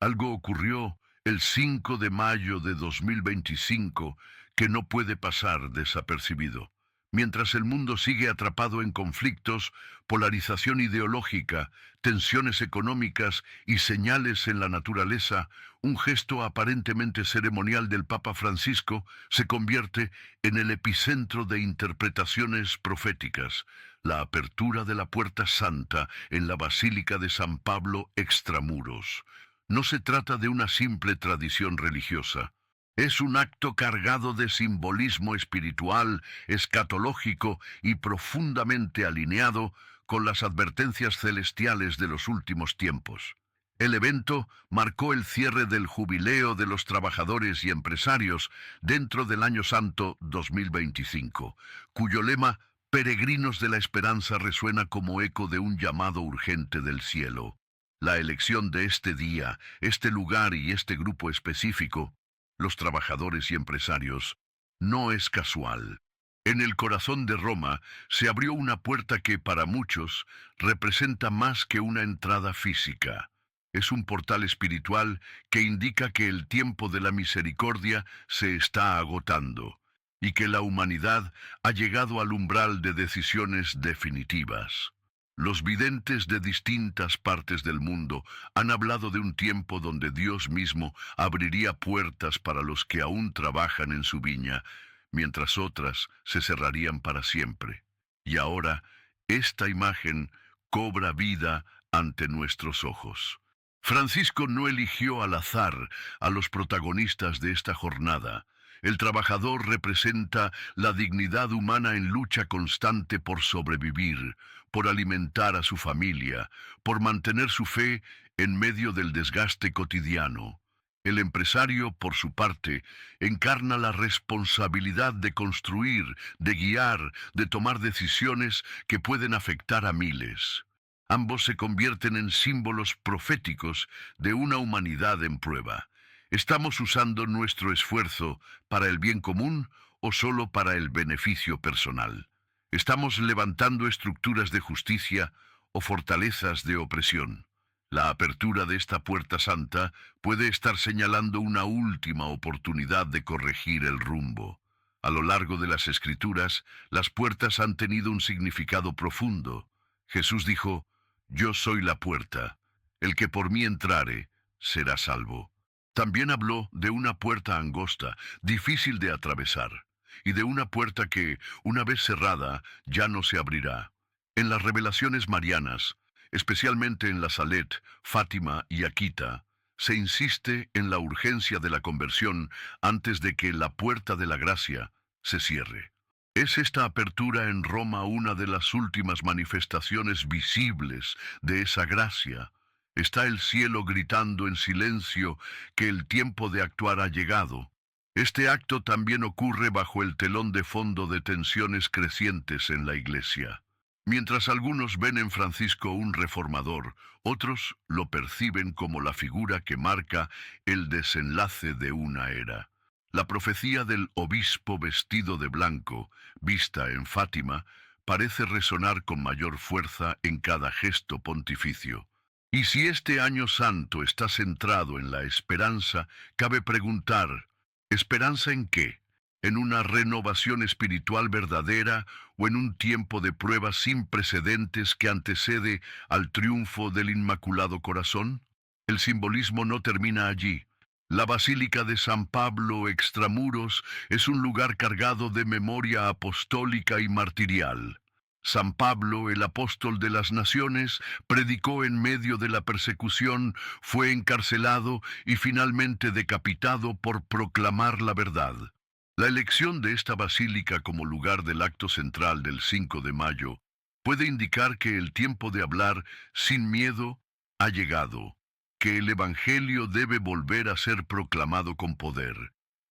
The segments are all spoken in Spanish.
Algo ocurrió el 5 de mayo de 2025 que no puede pasar desapercibido. Mientras el mundo sigue atrapado en conflictos, polarización ideológica, tensiones económicas y señales en la naturaleza, un gesto aparentemente ceremonial del Papa Francisco se convierte en el epicentro de interpretaciones proféticas, la apertura de la Puerta Santa en la Basílica de San Pablo extramuros. No se trata de una simple tradición religiosa. Es un acto cargado de simbolismo espiritual, escatológico y profundamente alineado con las advertencias celestiales de los últimos tiempos. El evento marcó el cierre del Jubileo de los Trabajadores y Empresarios dentro del Año Santo 2025, cuyo lema Peregrinos de la Esperanza resuena como eco de un llamado urgente del cielo. La elección de este día, este lugar y este grupo específico, los trabajadores y empresarios, no es casual. En el corazón de Roma se abrió una puerta que para muchos representa más que una entrada física. Es un portal espiritual que indica que el tiempo de la misericordia se está agotando y que la humanidad ha llegado al umbral de decisiones definitivas. Los videntes de distintas partes del mundo han hablado de un tiempo donde Dios mismo abriría puertas para los que aún trabajan en su viña, mientras otras se cerrarían para siempre. Y ahora, esta imagen cobra vida ante nuestros ojos. Francisco no eligió al azar a los protagonistas de esta jornada. El trabajador representa la dignidad humana en lucha constante por sobrevivir, por alimentar a su familia, por mantener su fe en medio del desgaste cotidiano. El empresario, por su parte, encarna la responsabilidad de construir, de guiar, de tomar decisiones que pueden afectar a miles. Ambos se convierten en símbolos proféticos de una humanidad en prueba. ¿Estamos usando nuestro esfuerzo para el bien común o solo para el beneficio personal? ¿Estamos levantando estructuras de justicia o fortalezas de opresión? La apertura de esta puerta santa puede estar señalando una última oportunidad de corregir el rumbo. A lo largo de las Escrituras, las puertas han tenido un significado profundo. Jesús dijo, «Yo soy la puerta. El que por mí entrare, será salvo». También habló de una puerta angosta, difícil de atravesar, y de una puerta que, una vez cerrada, ya no se abrirá. En las revelaciones marianas, especialmente en la Salet, Fátima y Akita, se insiste en la urgencia de la conversión antes de que la puerta de la gracia se cierre. ¿Es esta apertura en Roma una de las últimas manifestaciones visibles de esa gracia? ¿Está el cielo gritando en silencio que el tiempo de actuar ha llegado? Este acto también ocurre bajo el telón de fondo de tensiones crecientes en la Iglesia. Mientras algunos ven en Francisco un reformador, otros lo perciben como la figura que marca el desenlace de una era. La profecía del obispo vestido de blanco, vista en Fátima, parece resonar con mayor fuerza en cada gesto pontificio. Y si este año santo está centrado en la esperanza, cabe preguntar, ¿esperanza en qué? ¿En una renovación espiritual verdadera o en un tiempo de pruebas sin precedentes que antecede al triunfo del Inmaculado Corazón? El simbolismo no termina allí. La Basílica de San Pablo extramuros es un lugar cargado de memoria apostólica y martirial. San Pablo, el apóstol de las naciones, predicó en medio de la persecución, fue encarcelado y finalmente decapitado por proclamar la verdad. La elección de esta basílica como lugar del acto central del 5 de mayo puede indicar que el tiempo de hablar sin miedo ha llegado, que el Evangelio debe volver a ser proclamado con poder,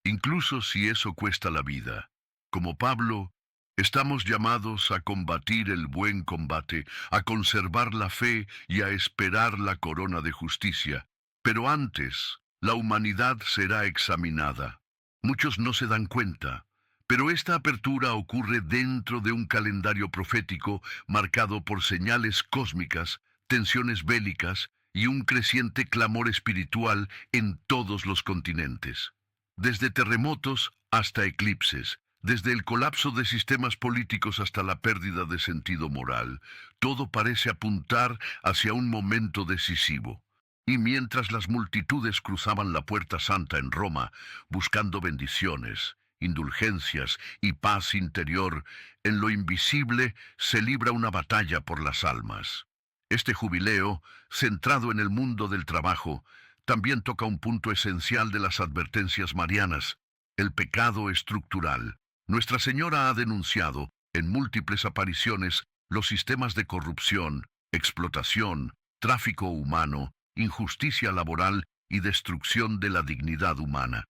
incluso si eso cuesta la vida. Como Pablo, estamos llamados a combatir el buen combate, a conservar la fe y a esperar la corona de justicia. Pero antes, la humanidad será examinada. Muchos no se dan cuenta, pero esta apertura ocurre dentro de un calendario profético marcado por señales cósmicas, tensiones bélicas y un creciente clamor espiritual en todos los continentes. Desde terremotos hasta eclipses, desde el colapso de sistemas políticos hasta la pérdida de sentido moral, todo parece apuntar hacia un momento decisivo. Y mientras las multitudes cruzaban la Puerta Santa en Roma, buscando bendiciones, indulgencias y paz interior, en lo invisible se libra una batalla por las almas. Este jubileo, centrado en el mundo del trabajo, también toca un punto esencial de las advertencias marianas: el pecado estructural. Nuestra Señora ha denunciado, en múltiples apariciones, los sistemas de corrupción, explotación, tráfico humano, injusticia laboral y destrucción de la dignidad humana.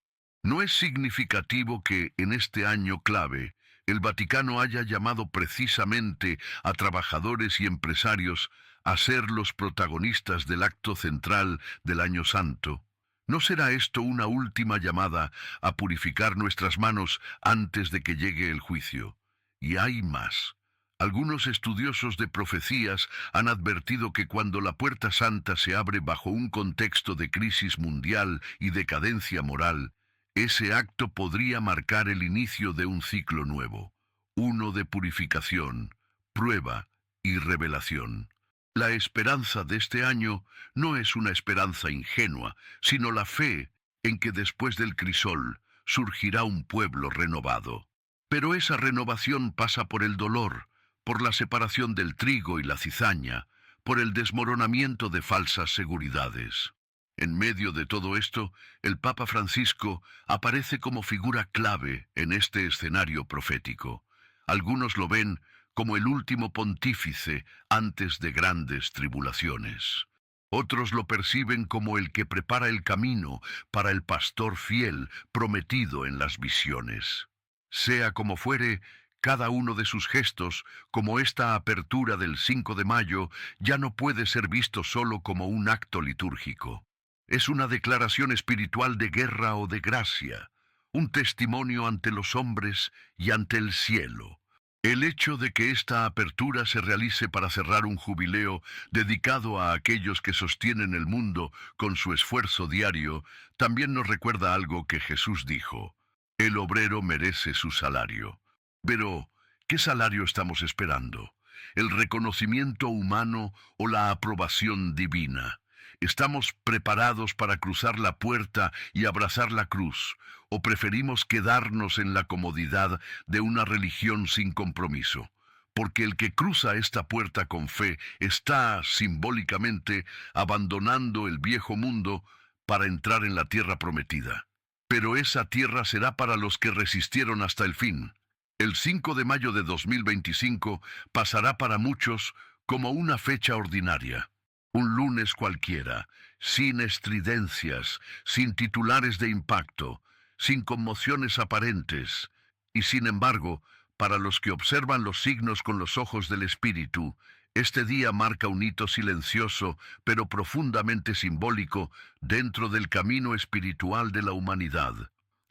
No es significativo que, en este año clave, el Vaticano haya llamado precisamente a trabajadores y empresarios a ser los protagonistas del acto central del Año Santo. ¿No será esto una última llamada a purificar nuestras manos antes de que llegue el juicio? Y hay más. Algunos estudiosos de profecías han advertido que cuando la Puerta Santa se abre bajo un contexto de crisis mundial y decadencia moral, ese acto podría marcar el inicio de un ciclo nuevo, uno de purificación, prueba y revelación. La esperanza de este año no es una esperanza ingenua, sino la fe en que después del crisol surgirá un pueblo renovado. Pero esa renovación pasa por el dolor, por la separación del trigo y la cizaña, por el desmoronamiento de falsas seguridades. En medio de todo esto, el Papa Francisco aparece como figura clave en este escenario profético. Algunos lo ven como el último pontífice antes de grandes tribulaciones. Otros lo perciben como el que prepara el camino para el pastor fiel prometido en las visiones. Sea como fuere, cada uno de sus gestos, como esta apertura del 5 de mayo, ya no puede ser visto solo como un acto litúrgico. Es una declaración espiritual de guerra o de gracia, un testimonio ante los hombres y ante el cielo. El hecho de que esta apertura se realice para cerrar un jubileo dedicado a aquellos que sostienen el mundo con su esfuerzo diario, también nos recuerda algo que Jesús dijo: el obrero merece su salario. Pero, ¿qué salario estamos esperando? ¿El reconocimiento humano o la aprobación divina? ¿Estamos preparados para cruzar la puerta y abrazar la cruz, o preferimos quedarnos en la comodidad de una religión sin compromiso? Porque el que cruza esta puerta con fe está, simbólicamente, abandonando el viejo mundo para entrar en la tierra prometida. Pero esa tierra será para los que resistieron hasta el fin. El 5 de mayo de 2025 pasará para muchos como una fecha ordinaria. Un lunes cualquiera, sin estridencias, sin titulares de impacto, sin conmociones aparentes. Y sin embargo, para los que observan los signos con los ojos del Espíritu, este día marca un hito silencioso, pero profundamente simbólico, dentro del camino espiritual de la humanidad.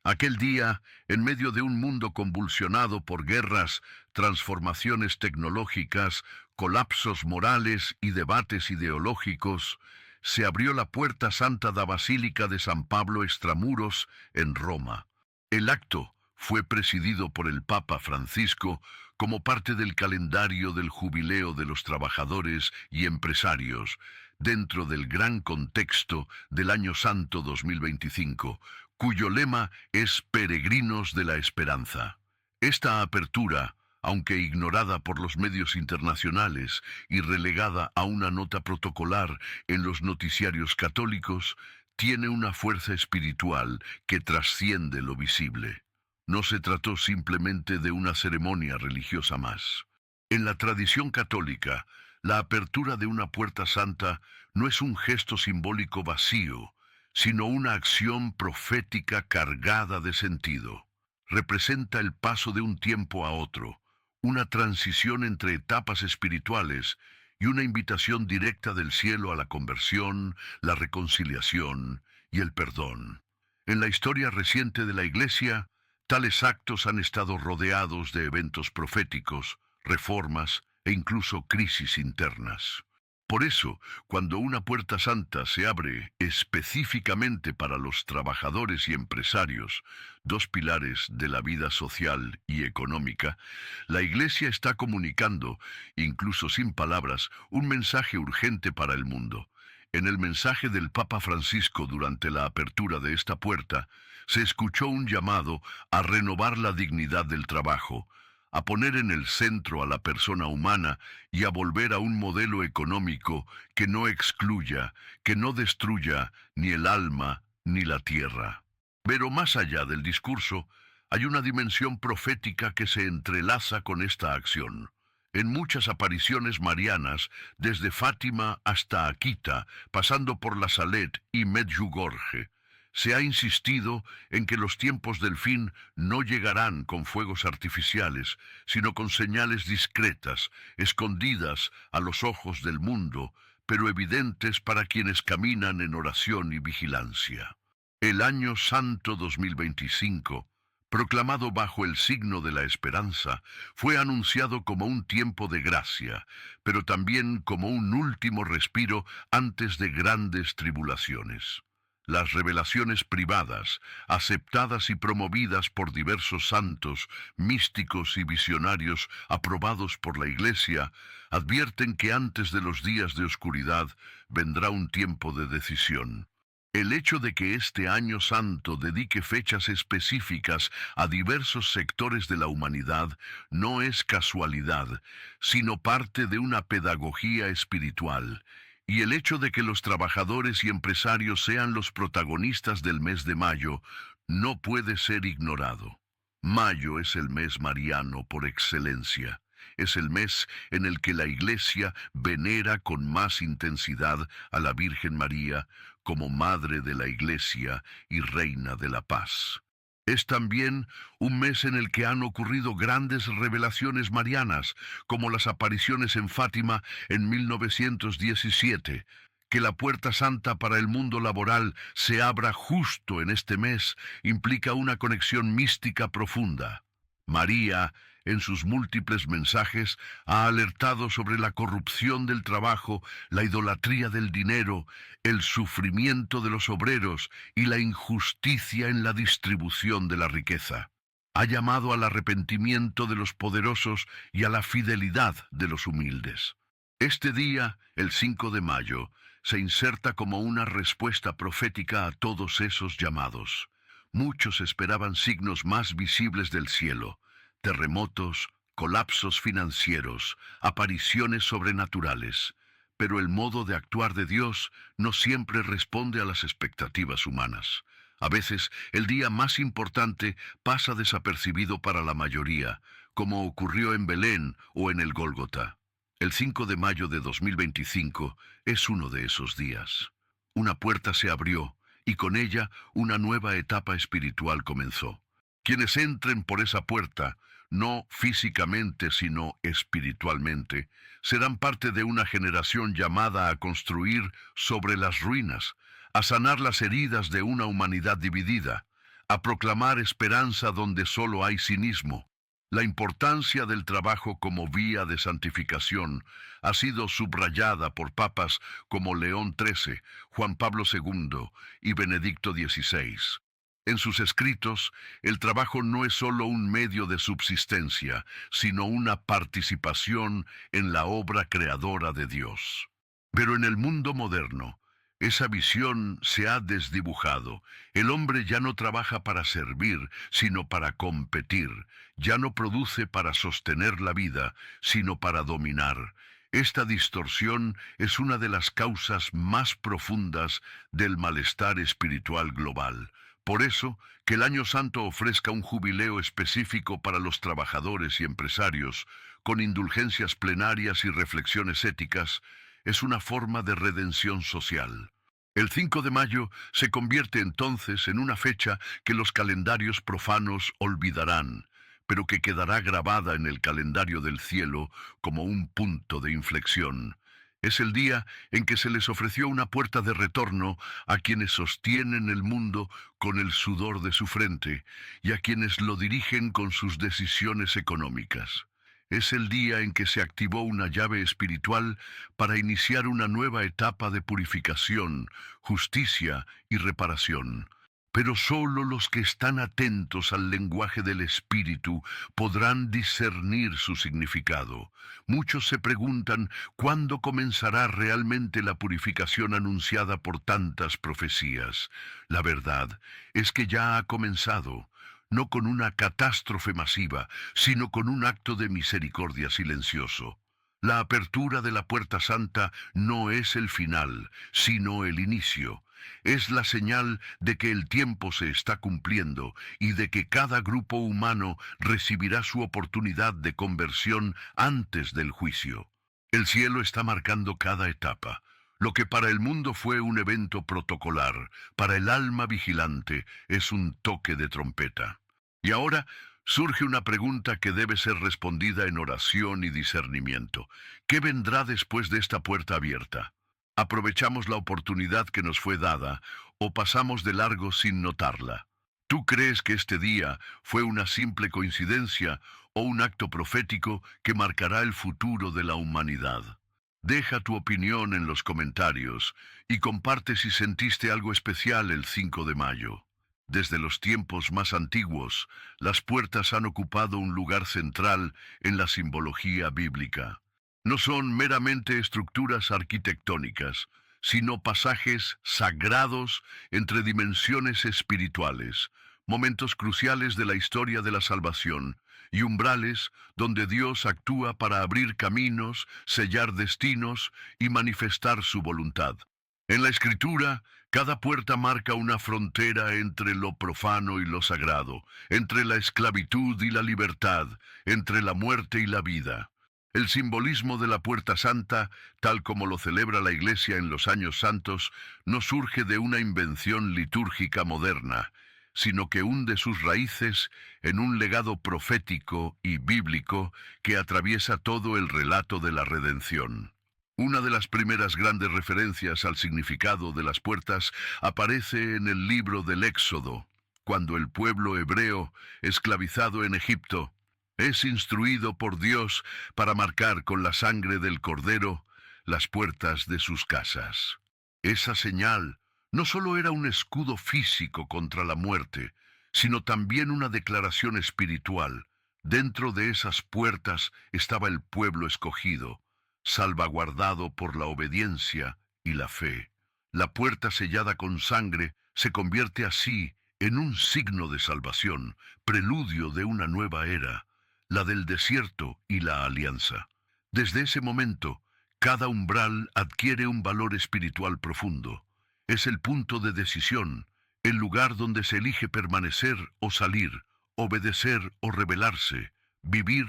Aquel día, en medio de un mundo convulsionado por guerras, transformaciones tecnológicas, colapsos morales y debates ideológicos, se abrió la puerta santa da Basílica de San Pablo Extramuros en Roma. El acto fue presidido por el Papa Francisco como parte del calendario del jubileo de los trabajadores y empresarios, dentro del gran contexto del Año Santo 2025, cuyo lema es Peregrinos de la Esperanza. Esta apertura, aunque ignorada por los medios internacionales y relegada a una nota protocolar en los noticiarios católicos, tiene una fuerza espiritual que trasciende lo visible. No se trató simplemente de una ceremonia religiosa más. En la tradición católica, la apertura de una puerta santa no es un gesto simbólico vacío, sino una acción profética cargada de sentido. Representa el paso de un tiempo a otro, una transición entre etapas espirituales y una invitación directa del cielo a la conversión, la reconciliación y el perdón. En la historia reciente de la Iglesia, tales actos han estado rodeados de eventos proféticos, reformas e incluso crisis internas. Por eso, cuando una puerta santa se abre específicamente para los trabajadores y empresarios, dos pilares de la vida social y económica, la Iglesia está comunicando, incluso sin palabras, un mensaje urgente para el mundo. En el mensaje del Papa Francisco durante la apertura de esta puerta, se escuchó un llamado a renovar la dignidad del trabajo, a poner en el centro a la persona humana y a volver a un modelo económico que no excluya, que no destruya ni el alma ni la tierra. Pero más allá del discurso, hay una dimensión profética que se entrelaza con esta acción. En muchas apariciones marianas, desde Fátima hasta Akita, pasando por la Salet y Medjugorje, se ha insistido en que los tiempos del fin no llegarán con fuegos artificiales, sino con señales discretas, escondidas a los ojos del mundo, pero evidentes para quienes caminan en oración y vigilancia. El Año Santo 2025, proclamado bajo el signo de la esperanza, fue anunciado como un tiempo de gracia, pero también como un último respiro antes de grandes tribulaciones. Las revelaciones privadas, aceptadas y promovidas por diversos santos, místicos y visionarios aprobados por la Iglesia, advierten que antes de los días de oscuridad vendrá un tiempo de decisión. El hecho de que este año santo dedique fechas específicas a diversos sectores de la humanidad no es casualidad, sino parte de una pedagogía espiritual. Y el hecho de que los trabajadores y empresarios sean los protagonistas del mes de mayo no puede ser ignorado. Mayo es el mes mariano por excelencia. Es el mes en el que la Iglesia venera con más intensidad a la Virgen María como Madre de la Iglesia y Reina de la Paz. Es también un mes en el que han ocurrido grandes revelaciones marianas, como las apariciones en Fátima en 1917. Que la puerta santa para el mundo laboral se abra justo en este mes implica una conexión mística profunda. María, en sus múltiples mensajes, ha alertado sobre la corrupción del trabajo, la idolatría del dinero, el sufrimiento de los obreros y la injusticia en la distribución de la riqueza. Ha llamado al arrepentimiento de los poderosos y a la fidelidad de los humildes. Este día, el 5 de mayo, se inserta como una respuesta profética a todos esos llamados. Muchos esperaban signos más visibles del cielo: terremotos, colapsos financieros, apariciones sobrenaturales. Pero el modo de actuar de Dios no siempre responde a las expectativas humanas. A veces, el día más importante pasa desapercibido para la mayoría, como ocurrió en Belén o en el Gólgota. El 5 de mayo de 2025 es uno de esos días. Una puerta se abrió y con ella una nueva etapa espiritual comenzó. Quienes entren por esa puerta, no físicamente sino espiritualmente, serán parte de una generación llamada a construir sobre las ruinas, a sanar las heridas de una humanidad dividida, a proclamar esperanza donde solo hay cinismo. La importancia del trabajo como vía de santificación ha sido subrayada por papas como León XIII, Juan Pablo II y Benedicto XVI. En sus escritos, el trabajo no es solo un medio de subsistencia, sino una participación en la obra creadora de Dios. Pero en el mundo moderno, esa visión se ha desdibujado. El hombre ya no trabaja para servir, sino para competir. Ya no produce para sostener la vida, sino para dominar. Esta distorsión es una de las causas más profundas del malestar espiritual global. Por eso, que el Año Santo ofrezca un jubileo específico para los trabajadores y empresarios, con indulgencias plenarias y reflexiones éticas, es una forma de redención social. El 5 de mayo se convierte entonces en una fecha que los calendarios profanos olvidarán, pero que quedará grabada en el calendario del cielo como un punto de inflexión. Es el día en que se les ofreció una puerta de retorno a quienes sostienen el mundo con el sudor de su frente y a quienes lo dirigen con sus decisiones económicas. Es el día en que se activó una llave espiritual para iniciar una nueva etapa de purificación, justicia y reparación. Pero solo los que están atentos al lenguaje del Espíritu podrán discernir su significado. Muchos se preguntan cuándo comenzará realmente la purificación anunciada por tantas profecías. La verdad es que ya ha comenzado, no con una catástrofe masiva, sino con un acto de misericordia silencioso. La apertura de la Puerta Santa no es el final, sino el inicio. Es la señal de que el tiempo se está cumpliendo y de que cada grupo humano recibirá su oportunidad de conversión antes del juicio. El cielo está marcando cada etapa. Lo que para el mundo fue un evento protocolar, para el alma vigilante es un toque de trompeta. Y ahora surge una pregunta que debe ser respondida en oración y discernimiento. ¿Qué vendrá después de esta puerta abierta? ¿Aprovechamos la oportunidad que nos fue dada o pasamos de largo sin notarla? ¿Tú crees que este día fue una simple coincidencia o un acto profético que marcará el futuro de la humanidad? Deja tu opinión en los comentarios y comparte si sentiste algo especial el 5 de mayo. Desde los tiempos más antiguos, las puertas han ocupado un lugar central en la simbología bíblica. No son meramente estructuras arquitectónicas, sino pasajes sagrados entre dimensiones espirituales, momentos cruciales de la historia de la salvación, y umbrales donde Dios actúa para abrir caminos, sellar destinos y manifestar su voluntad. En la Escritura, cada puerta marca una frontera entre lo profano y lo sagrado, entre la esclavitud y la libertad, entre la muerte y la vida. El simbolismo de la Puerta Santa, tal como lo celebra la Iglesia en los años santos, no surge de una invención litúrgica moderna, sino que hunde sus raíces en un legado profético y bíblico que atraviesa todo el relato de la redención. Una de las primeras grandes referencias al significado de las puertas aparece en el libro del Éxodo, cuando el pueblo hebreo, esclavizado en Egipto, es instruido por Dios para marcar con la sangre del cordero las puertas de sus casas. Esa señal no solo era un escudo físico contra la muerte, sino también una declaración espiritual. Dentro de esas puertas estaba el pueblo escogido, salvaguardado por la obediencia y la fe. La puerta sellada con sangre se convierte así en un signo de salvación, preludio de una nueva era, la del desierto y la alianza. Desde ese momento, cada umbral adquiere un valor espiritual profundo. Es el punto de decisión, el lugar donde se elige permanecer o salir, obedecer o rebelarse, vivir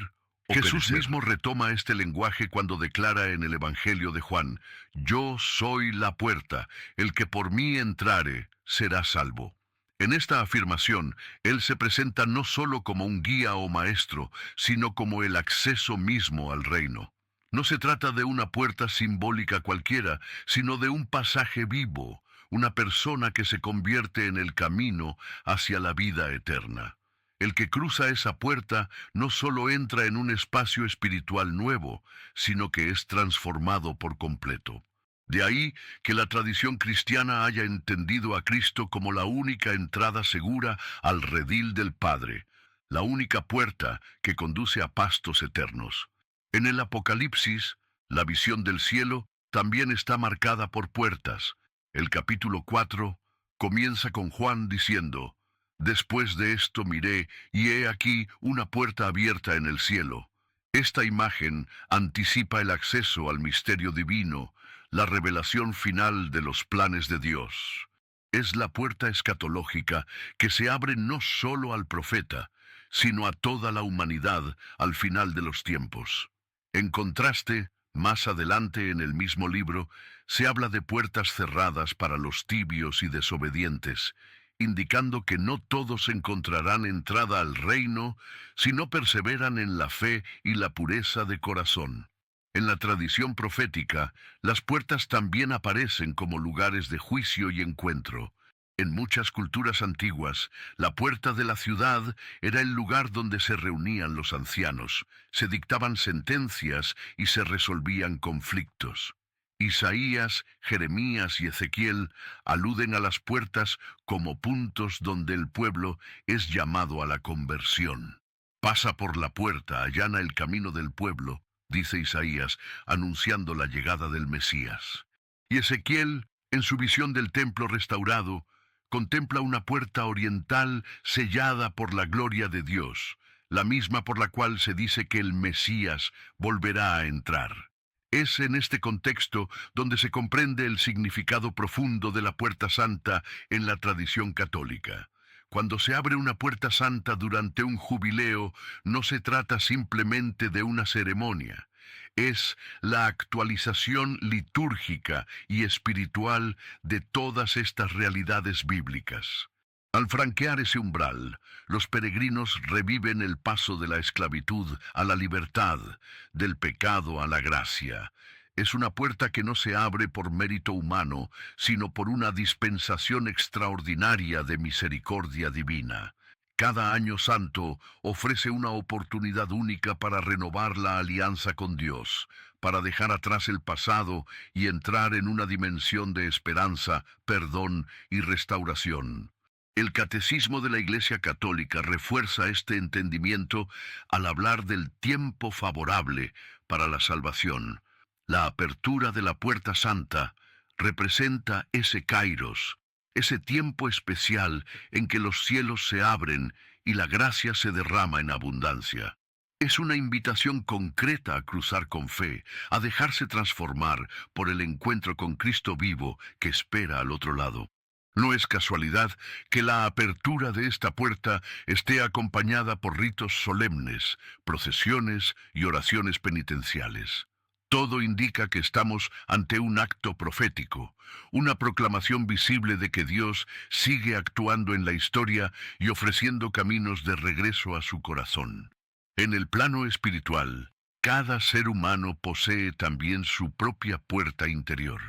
o Jesús perecer. Mismo retoma este lenguaje cuando declara en el Evangelio de Juan: «Yo soy la puerta, el que por mí entrare será salvo». En esta afirmación, Él se presenta no solo como un guía o maestro, sino como el acceso mismo al reino. No se trata de una puerta simbólica cualquiera, sino de un pasaje vivo, una persona que se convierte en el camino hacia la vida eterna. El que cruza esa puerta no solo entra en un espacio espiritual nuevo, sino que es transformado por completo. De ahí que la tradición cristiana haya entendido a Cristo como la única entrada segura al redil del Padre, la única puerta que conduce a pastos eternos. En el Apocalipsis, la visión del cielo también está marcada por puertas. El capítulo 4 comienza con Juan diciendo: «Después de esto miré, y he aquí una puerta abierta en el cielo». Esta imagen anticipa el acceso al misterio divino, la revelación final de los planes de Dios. Es la puerta escatológica que se abre no solo al profeta, sino a toda la humanidad al final de los tiempos. En contraste, más adelante en el mismo libro, se habla de puertas cerradas para los tibios y desobedientes, indicando que no todos encontrarán entrada al reino si no perseveran en la fe y la pureza de corazón. En la tradición profética, las puertas también aparecen como lugares de juicio y encuentro. En muchas culturas antiguas, la puerta de la ciudad era el lugar donde se reunían los ancianos, se dictaban sentencias y se resolvían conflictos. Isaías, Jeremías y Ezequiel aluden a las puertas como puntos donde el pueblo es llamado a la conversión. Pasa por la puerta, allana el camino del pueblo, dice Isaías, anunciando la llegada del Mesías. Y Ezequiel, en su visión del templo restaurado, contempla una puerta oriental sellada por la gloria de Dios, la misma por la cual se dice que el Mesías volverá a entrar. Es en este contexto donde se comprende el significado profundo de la puerta santa en la tradición católica. Cuando se abre una puerta santa durante un jubileo, no se trata simplemente de una ceremonia. Es la actualización litúrgica y espiritual de todas estas realidades bíblicas. Al franquear ese umbral, los peregrinos reviven el paso de la esclavitud a la libertad, del pecado a la gracia. Es una puerta que no se abre por mérito humano, sino por una dispensación extraordinaria de misericordia divina. Cada año santo ofrece una oportunidad única para renovar la alianza con Dios, para dejar atrás el pasado y entrar en una dimensión de esperanza, perdón y restauración. El Catecismo de la Iglesia Católica refuerza este entendimiento al hablar del tiempo favorable para la salvación. La apertura de la puerta santa representa ese kairos, ese tiempo especial en que los cielos se abren y la gracia se derrama en abundancia. Es una invitación concreta a cruzar con fe, a dejarse transformar por el encuentro con Cristo vivo que espera al otro lado. No es casualidad que la apertura de esta puerta esté acompañada por ritos solemnes, procesiones y oraciones penitenciales. Todo indica que estamos ante un acto profético, una proclamación visible de que Dios sigue actuando en la historia y ofreciendo caminos de regreso a su corazón. En el plano espiritual, cada ser humano posee también su propia puerta interior.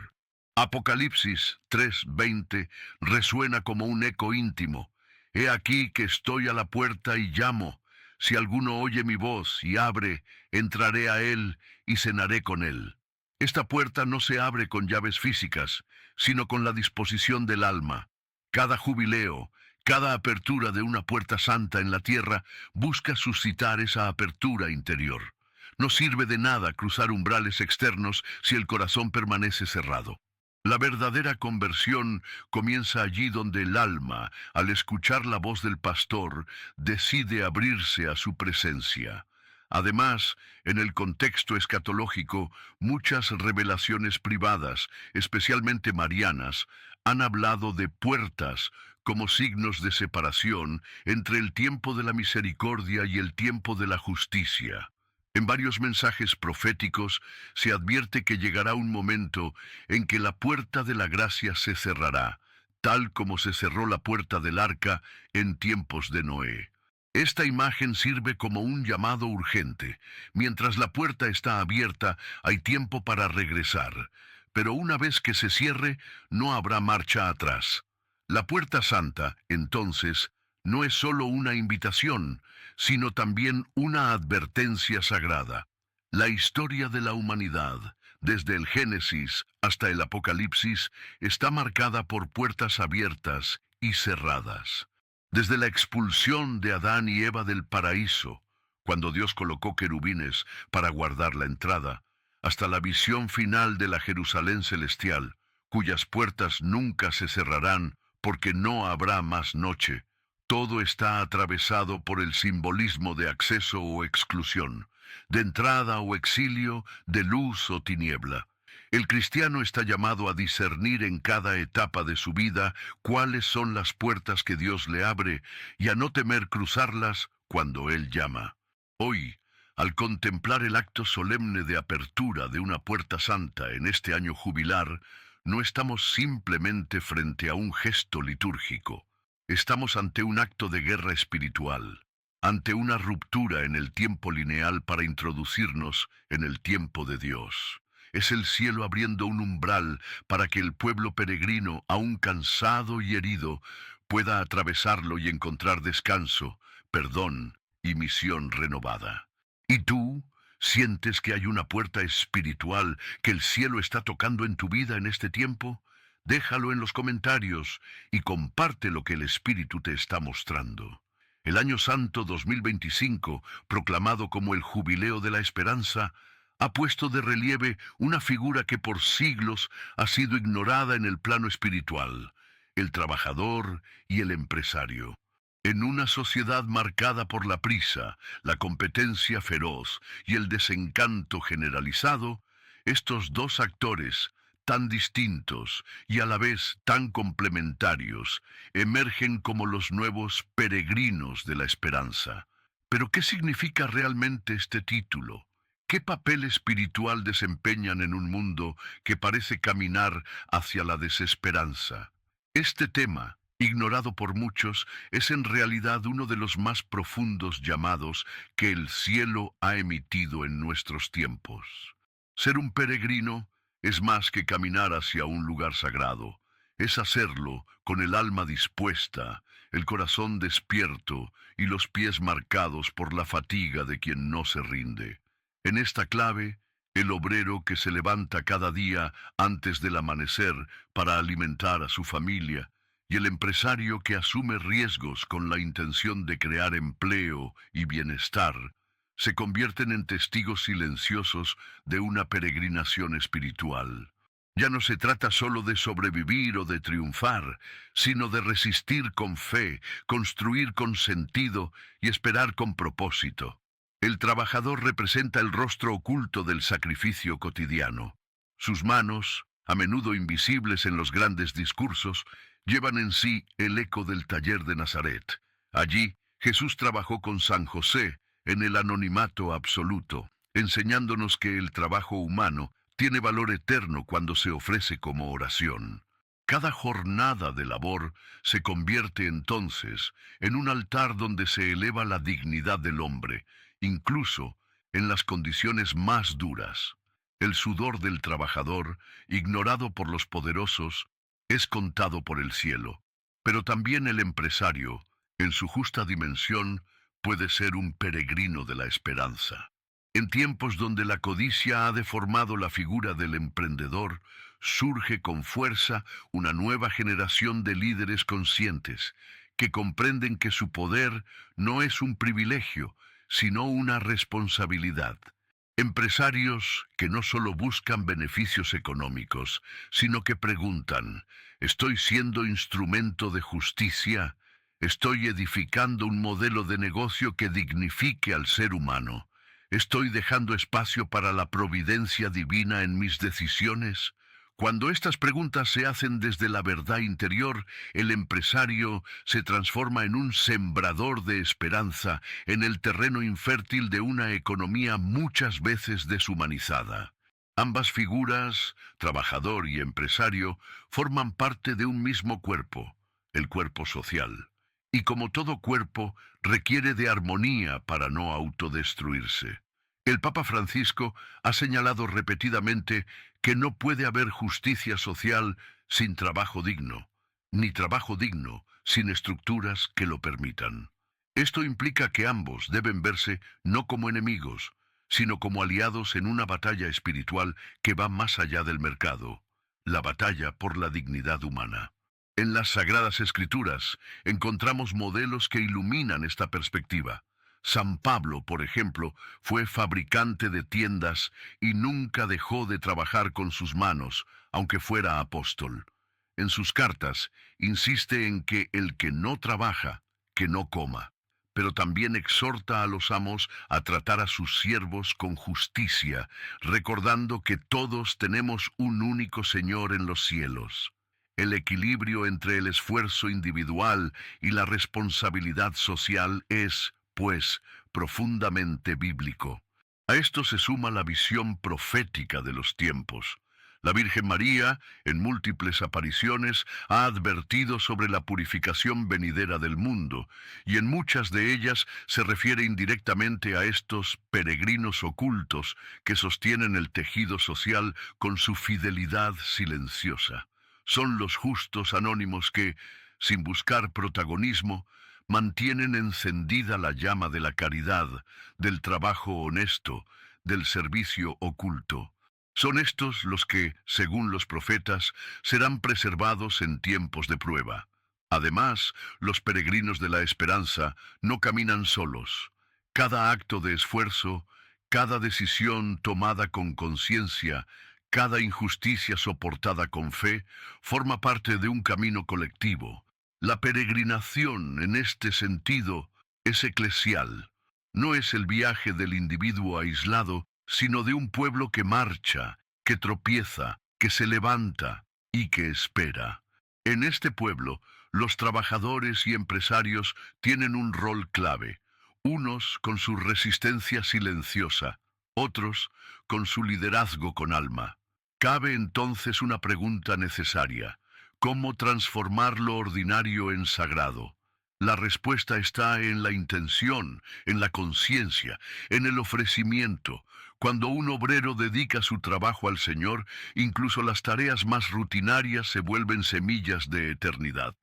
Apocalipsis 3:20 resuena como un eco íntimo. He aquí que estoy a la puerta y llamo. Si alguno oye mi voz y abre, entraré a él y cenaré con él. Esta puerta no se abre con llaves físicas, sino con la disposición del alma. Cada jubileo, cada apertura de una puerta santa en la tierra busca suscitar esa apertura interior. No sirve de nada cruzar umbrales externos si el corazón permanece cerrado. La verdadera conversión comienza allí donde el alma, al escuchar la voz del pastor, decide abrirse a su presencia. Además, en el contexto escatológico, muchas revelaciones privadas, especialmente marianas, han hablado de puertas como signos de separación entre el tiempo de la misericordia y el tiempo de la justicia. En varios mensajes proféticos se advierte que llegará un momento en que la puerta de la gracia se cerrará, tal como se cerró la puerta del arca en tiempos de Noé. Esta imagen sirve como un llamado urgente. Mientras la puerta está abierta, hay tiempo para regresar, pero una vez que se cierre, no habrá marcha atrás. La puerta santa, entonces, no es solo una invitación, sino también una advertencia sagrada. La historia de la humanidad, desde el Génesis hasta el Apocalipsis, está marcada por puertas abiertas y cerradas. Desde la expulsión de Adán y Eva del paraíso, cuando Dios colocó querubines para guardar la entrada, hasta la visión final de la Jerusalén celestial, cuyas puertas nunca se cerrarán porque no habrá más noche. Todo está atravesado por el simbolismo de acceso o exclusión, de entrada o exilio, de luz o tiniebla. El cristiano está llamado a discernir en cada etapa de su vida cuáles son las puertas que Dios le abre y a no temer cruzarlas cuando Él llama. Hoy, al contemplar el acto solemne de apertura de una puerta santa en este año jubilar, no estamos simplemente frente a un gesto litúrgico. Estamos ante un acto de guerra espiritual, ante una ruptura en el tiempo lineal para introducirnos en el tiempo de Dios. Es el cielo abriendo un umbral para que el pueblo peregrino, aún cansado y herido, pueda atravesarlo y encontrar descanso, perdón y misión renovada. ¿Y tú? ¿Sientes que hay una puerta espiritual que el cielo está tocando en tu vida en este tiempo? Déjalo en los comentarios y comparte lo que el Espíritu te está mostrando. El Año Santo 2025, proclamado como el Jubileo de la Esperanza, ha puesto de relieve una figura que por siglos ha sido ignorada en el plano espiritual: el trabajador y el empresario. En una sociedad marcada por la prisa, la competencia feroz y el desencanto generalizado, estos dos actores, tan distintos y a la vez tan complementarios, emergen como los nuevos peregrinos de la esperanza. Pero ¿qué significa realmente este título? ¿Qué papel espiritual desempeñan en un mundo que parece caminar hacia la desesperanza? Este tema, ignorado por muchos, es en realidad uno de los más profundos llamados que el cielo ha emitido en nuestros tiempos. Ser un peregrino es más que caminar hacia un lugar sagrado. Es hacerlo con el alma dispuesta, el corazón despierto y los pies marcados por la fatiga de quien no se rinde. En esta clave, el obrero que se levanta cada día antes del amanecer para alimentar a su familia, y el empresario que asume riesgos con la intención de crear empleo y bienestar, se convierten en testigos silenciosos de una peregrinación espiritual. Ya no se trata solo de sobrevivir o de triunfar, sino de resistir con fe, construir con sentido y esperar con propósito. El trabajador representa el rostro oculto del sacrificio cotidiano. Sus manos, a menudo invisibles en los grandes discursos, llevan en sí el eco del taller de Nazaret. Allí, Jesús trabajó con San José en el anonimato absoluto, enseñándonos que el trabajo humano tiene valor eterno cuando se ofrece como oración. Cada jornada de labor se convierte entonces en un altar donde se eleva la dignidad del hombre, incluso en las condiciones más duras. El sudor del trabajador, ignorado por los poderosos, es contado por el cielo, pero también el empresario, en su justa dimensión, puede ser un peregrino de la esperanza. En tiempos donde la codicia ha deformado la figura del emprendedor, surge con fuerza una nueva generación de líderes conscientes que comprenden que su poder no es un privilegio, sino una responsabilidad. Empresarios que no solo buscan beneficios económicos, sino que preguntan: ¿estoy siendo instrumento de justicia? ¿Estoy edificando un modelo de negocio que dignifique al ser humano? ¿Estoy dejando espacio para la providencia divina en mis decisiones? Cuando estas preguntas se hacen desde la verdad interior, el empresario se transforma en un sembrador de esperanza en el terreno infértil de una economía muchas veces deshumanizada. Ambas figuras, trabajador y empresario, forman parte de un mismo cuerpo, el cuerpo social. Y como todo cuerpo, requiere de armonía para no autodestruirse. El Papa Francisco ha señalado repetidamente que no puede haber justicia social sin trabajo digno, ni trabajo digno sin estructuras que lo permitan. Esto implica que ambos deben verse no como enemigos, sino como aliados en una batalla espiritual que va más allá del mercado, la batalla por la dignidad humana. En las Sagradas Escrituras encontramos modelos que iluminan esta perspectiva. San Pablo, por ejemplo, fue fabricante de tiendas y nunca dejó de trabajar con sus manos, aunque fuera apóstol. En sus cartas insiste en que el que no trabaja, que no coma, pero también exhorta a los amos a tratar a sus siervos con justicia, recordando que todos tenemos un único Señor en los cielos. El equilibrio entre el esfuerzo individual y la responsabilidad social es, pues, profundamente bíblico. A esto se suma la visión profética de los tiempos. La Virgen María, en múltiples apariciones, ha advertido sobre la purificación venidera del mundo, y en muchas de ellas se refiere indirectamente a estos peregrinos ocultos que sostienen el tejido social con su fidelidad silenciosa. Son los justos anónimos que, sin buscar protagonismo, mantienen encendida la llama de la caridad, del trabajo honesto, del servicio oculto. Son estos los que, según los profetas, serán preservados en tiempos de prueba. Además, los peregrinos de la esperanza no caminan solos. Cada acto de esfuerzo, cada decisión tomada con conciencia, cada injusticia soportada con fe, forma parte de un camino colectivo. La peregrinación, en este sentido, es eclesial. No es el viaje del individuo aislado, sino de un pueblo que marcha, que tropieza, que se levanta y que espera. En este pueblo, los trabajadores y empresarios tienen un rol clave, unos con su resistencia silenciosa, otros con su liderazgo con alma. Cabe entonces una pregunta necesaria: ¿cómo transformar lo ordinario en sagrado? La respuesta está en la intención, en la conciencia, en el ofrecimiento. Cuando un obrero dedica su trabajo al Señor, incluso las tareas más rutinarias se vuelven semillas de eternidad.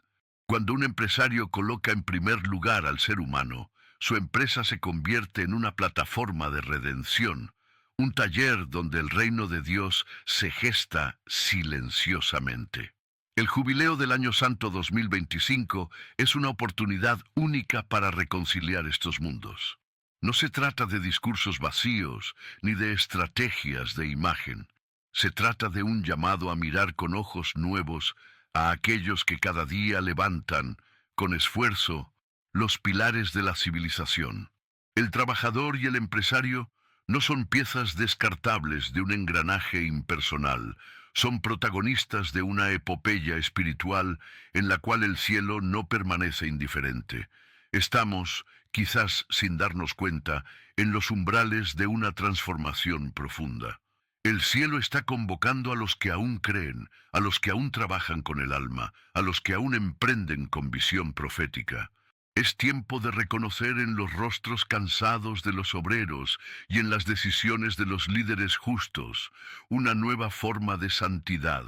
Cuando un empresario coloca en primer lugar al ser humano, su empresa se convierte en una plataforma de redención, un taller donde el reino de Dios se gesta silenciosamente. El Jubileo del Año Santo 2025 es una oportunidad única para reconciliar estos mundos. No se trata de discursos vacíos ni de estrategias de imagen. Se trata de un llamado a mirar con ojos nuevos a aquellos que cada día levantan, con esfuerzo, los pilares de la civilización. El trabajador y el empresario no son piezas descartables de un engranaje impersonal, son protagonistas de una epopeya espiritual en la cual el cielo no permanece indiferente. Estamos, quizás sin darnos cuenta, en los umbrales de una transformación profunda. El cielo está convocando a los que aún creen, a los que aún trabajan con el alma, a los que aún emprenden con visión profética. Es tiempo de reconocer en los rostros cansados de los obreros y en las decisiones de los líderes justos una nueva forma de santidad,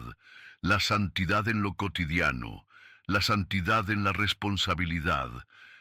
la santidad en lo cotidiano, la santidad en la responsabilidad,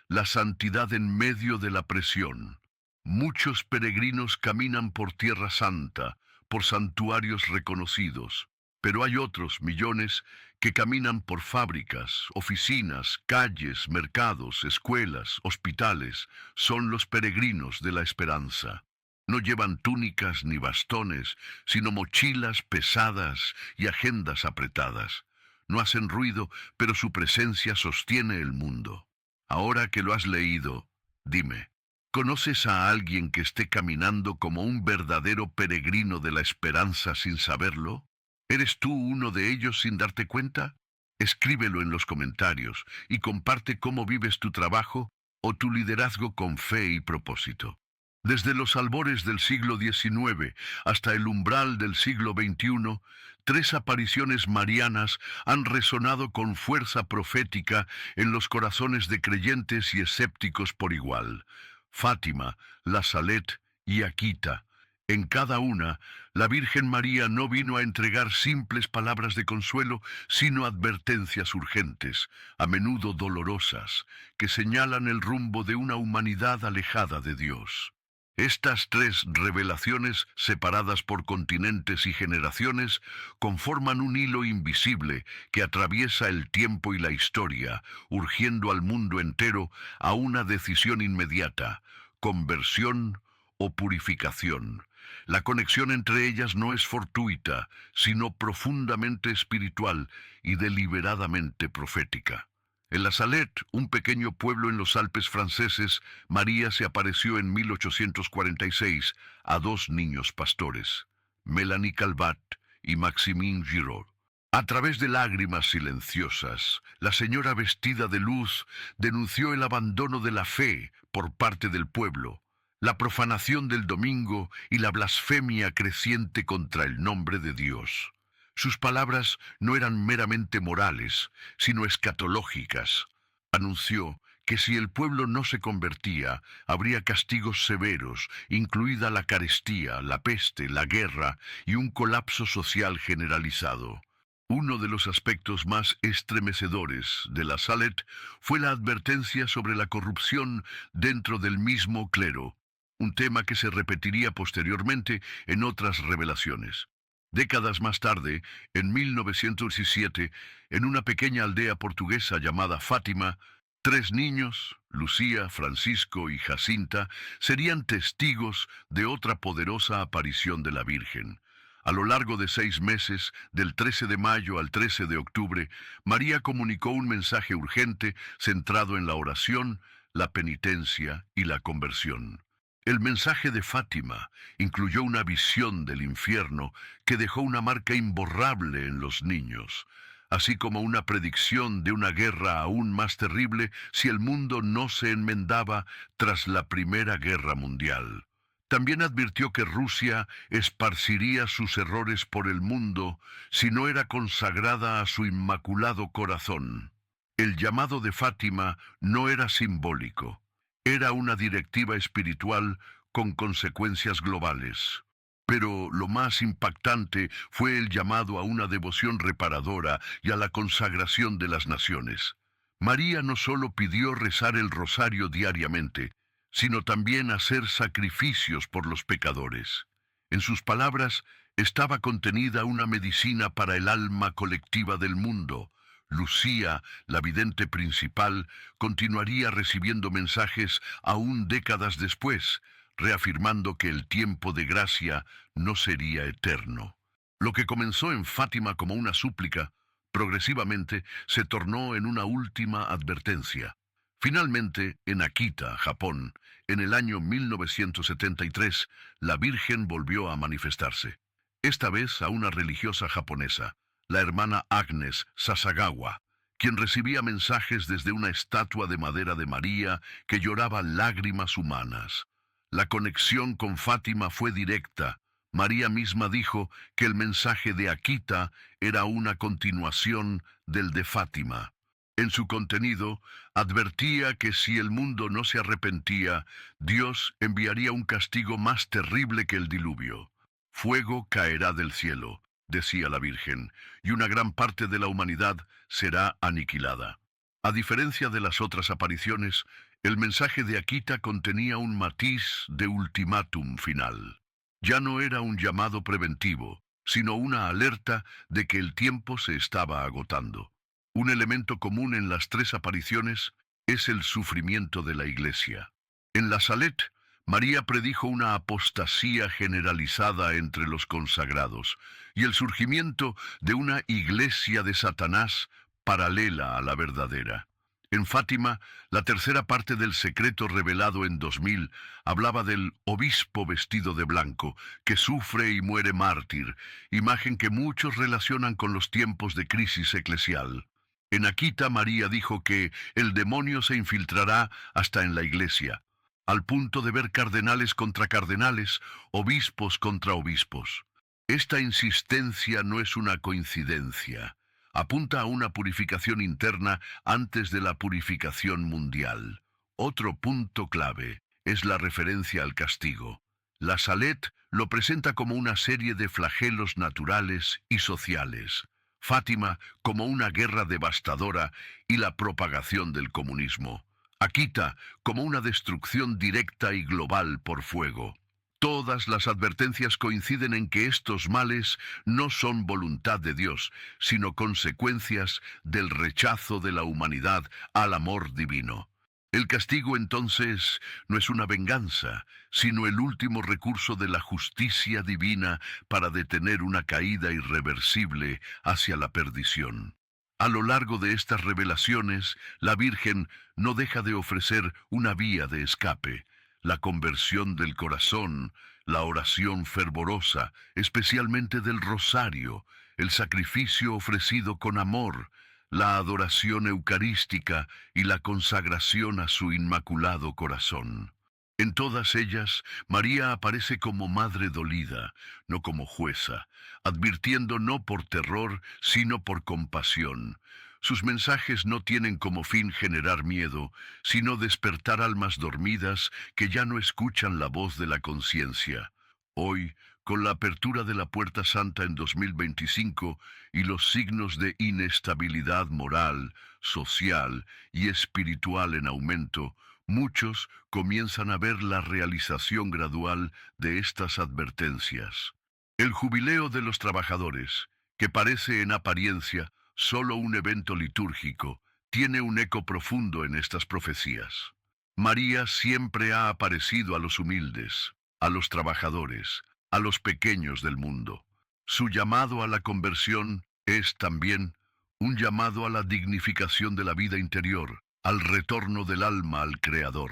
la santidad en medio de la presión. Muchos peregrinos caminan por Tierra Santa, por santuarios reconocidos, pero hay otros millones que caminan por fábricas, oficinas, calles, mercados, escuelas, hospitales. Son los peregrinos de la esperanza. No llevan túnicas ni bastones, sino mochilas pesadas y agendas apretadas. No hacen ruido, pero su presencia sostiene el mundo. Ahora que lo has leído, dime, ¿conoces a alguien que esté caminando como un verdadero peregrino de la esperanza sin saberlo? ¿Eres tú uno de ellos sin darte cuenta? Escríbelo en los comentarios y comparte cómo vives tu trabajo o tu liderazgo con fe y propósito. Desde los albores del siglo XIX hasta el umbral del siglo XXI, 3 apariciones marianas han resonado con fuerza profética en los corazones de creyentes y escépticos por igual: Fátima, La Salette y Akita. En cada una, la Virgen María no vino a entregar simples palabras de consuelo, sino advertencias urgentes, a menudo dolorosas, que señalan el rumbo de una humanidad alejada de Dios. Estas 3 revelaciones, separadas por continentes y generaciones, conforman un hilo invisible que atraviesa el tiempo y la historia, urgiendo al mundo entero a una decisión inmediata: conversión o purificación. La conexión entre ellas no es fortuita, sino profundamente espiritual y deliberadamente profética. En La Salette, un pequeño pueblo en los Alpes franceses, María se apareció en 1846 a 2 niños pastores, Mélanie Calvat y Maximin Giraud. A través de lágrimas silenciosas, la señora vestida de luz denunció el abandono de la fe por parte del pueblo, la profanación del domingo y la blasfemia creciente contra el nombre de Dios. Sus palabras no eran meramente morales, sino escatológicas. Anunció que si el pueblo no se convertía, habría castigos severos, incluida la carestía, la peste, la guerra y un colapso social generalizado. Uno de los aspectos más estremecedores de la Salet fue la advertencia sobre la corrupción dentro del mismo clero, un tema que se repetiría posteriormente en otras revelaciones. Décadas más tarde, en 1907, en una pequeña aldea portuguesa llamada Fátima, tres niños, Lucía, Francisco y Jacinta, serían testigos de otra poderosa aparición de la Virgen. A lo largo de 6 meses, del 13 de mayo al 13 de octubre, María comunicó un mensaje urgente centrado en la oración, la penitencia y la conversión. El mensaje de Fátima incluyó una visión del infierno que dejó una marca imborrable en los niños, así como una predicción de una guerra aún más terrible si el mundo no se enmendaba tras la Primera Guerra Mundial. También advirtió que Rusia esparciría sus errores por el mundo si no era consagrada a su inmaculado corazón. El llamado de Fátima no era simbólico. Era una directiva espiritual con consecuencias globales. Pero lo más impactante fue el llamado a una devoción reparadora y a la consagración de las naciones. María no solo pidió rezar el rosario diariamente, sino también hacer sacrificios por los pecadores. En sus palabras estaba contenida una medicina para el alma colectiva del mundo. Lucía, la vidente principal, continuaría recibiendo mensajes aún décadas después, reafirmando que el tiempo de gracia no sería eterno. Lo que comenzó en Fátima como una súplica, progresivamente se tornó en una última advertencia. Finalmente, en Akita, Japón, en el año 1973, la Virgen volvió a manifestarse. Esta vez a una religiosa japonesa, la hermana Agnes Sasagawa, quien recibía mensajes desde una estatua de madera de María que lloraba lágrimas humanas. La conexión con Fátima fue directa. María misma dijo que el mensaje de Akita era una continuación del de Fátima. En su contenido, advertía que si el mundo no se arrepentía, Dios enviaría un castigo más terrible que el diluvio. Fuego caerá del cielo, decía la Virgen, y una gran parte de la humanidad será aniquilada. A diferencia de las otras apariciones, el mensaje de Akita contenía un matiz de ultimátum final. Ya no era un llamado preventivo, sino una alerta de que el tiempo se estaba agotando. Un elemento común en las tres apariciones es el sufrimiento de la Iglesia. En la Salet, María predijo una apostasía generalizada entre los consagrados y el surgimiento de una iglesia de Satanás paralela a la verdadera. En Fátima, la tercera parte del secreto revelado en 2000 hablaba del obispo vestido de blanco, que sufre y muere mártir, imagen que muchos relacionan con los tiempos de crisis eclesial. En Akita, María dijo que el demonio se infiltrará hasta en la iglesia, al punto de ver cardenales contra cardenales, obispos contra obispos. Esta insistencia no es una coincidencia. Apunta a una purificación interna antes de la purificación mundial. Otro punto clave es la referencia al castigo. La Salet lo presenta como una serie de flagelos naturales y sociales. Fátima como una guerra devastadora y la propagación del comunismo. Akita como una destrucción directa y global por fuego. Todas las advertencias coinciden en que estos males no son voluntad de Dios, sino consecuencias del rechazo de la humanidad al amor divino. El castigo entonces no es una venganza, sino el último recurso de la justicia divina para detener una caída irreversible hacia la perdición. A lo largo de estas revelaciones, la Virgen no deja de ofrecer una vía de escape: la conversión del corazón, la oración fervorosa, especialmente del rosario, el sacrificio ofrecido con amor, la adoración eucarística y la consagración a su inmaculado corazón. En todas ellas, María aparece como madre dolida, no como jueza, advirtiendo no por terror, sino por compasión. Sus mensajes no tienen como fin generar miedo, sino despertar almas dormidas que ya no escuchan la voz de la conciencia. Hoy, con la apertura de la Puerta Santa en 2025 y los signos de inestabilidad moral, social y espiritual en aumento, muchos comienzan a ver la realización gradual de estas advertencias. El jubileo de los trabajadores, que parece en apariencia solo un evento litúrgico, tiene un eco profundo en estas profecías. María siempre ha aparecido a los humildes, a los trabajadores, a los pequeños del mundo. Su llamado a la conversión es también un llamado a la dignificación de la vida interior, al retorno del alma al Creador.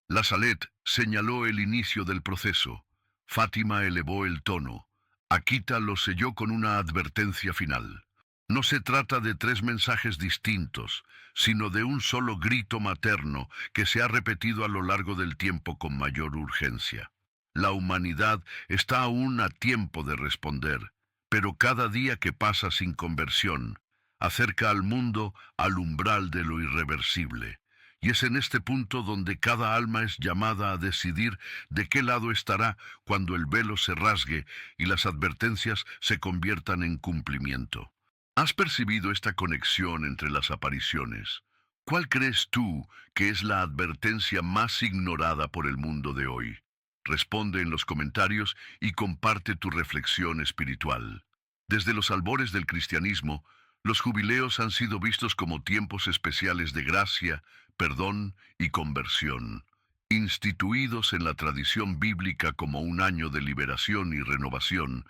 La Salet señaló el inicio del proceso. Fátima elevó el tono. Akita lo selló con una advertencia final. No se trata de tres mensajes distintos, sino de un solo grito materno que se ha repetido a lo largo del tiempo con mayor urgencia. La humanidad está aún a tiempo de responder, pero cada día que pasa sin conversión acerca al mundo al umbral de lo irreversible. Y es en este punto donde cada alma es llamada a decidir de qué lado estará cuando el velo se rasgue y las advertencias se conviertan en cumplimiento. ¿Has percibido esta conexión entre las apariciones? ¿Cuál crees tú que es la advertencia más ignorada por el mundo de hoy? Responde en los comentarios y comparte tu reflexión espiritual. Desde los albores del cristianismo, los jubileos han sido vistos como tiempos especiales de gracia, perdón y conversión. Instituidos en la tradición bíblica como un año de liberación y renovación,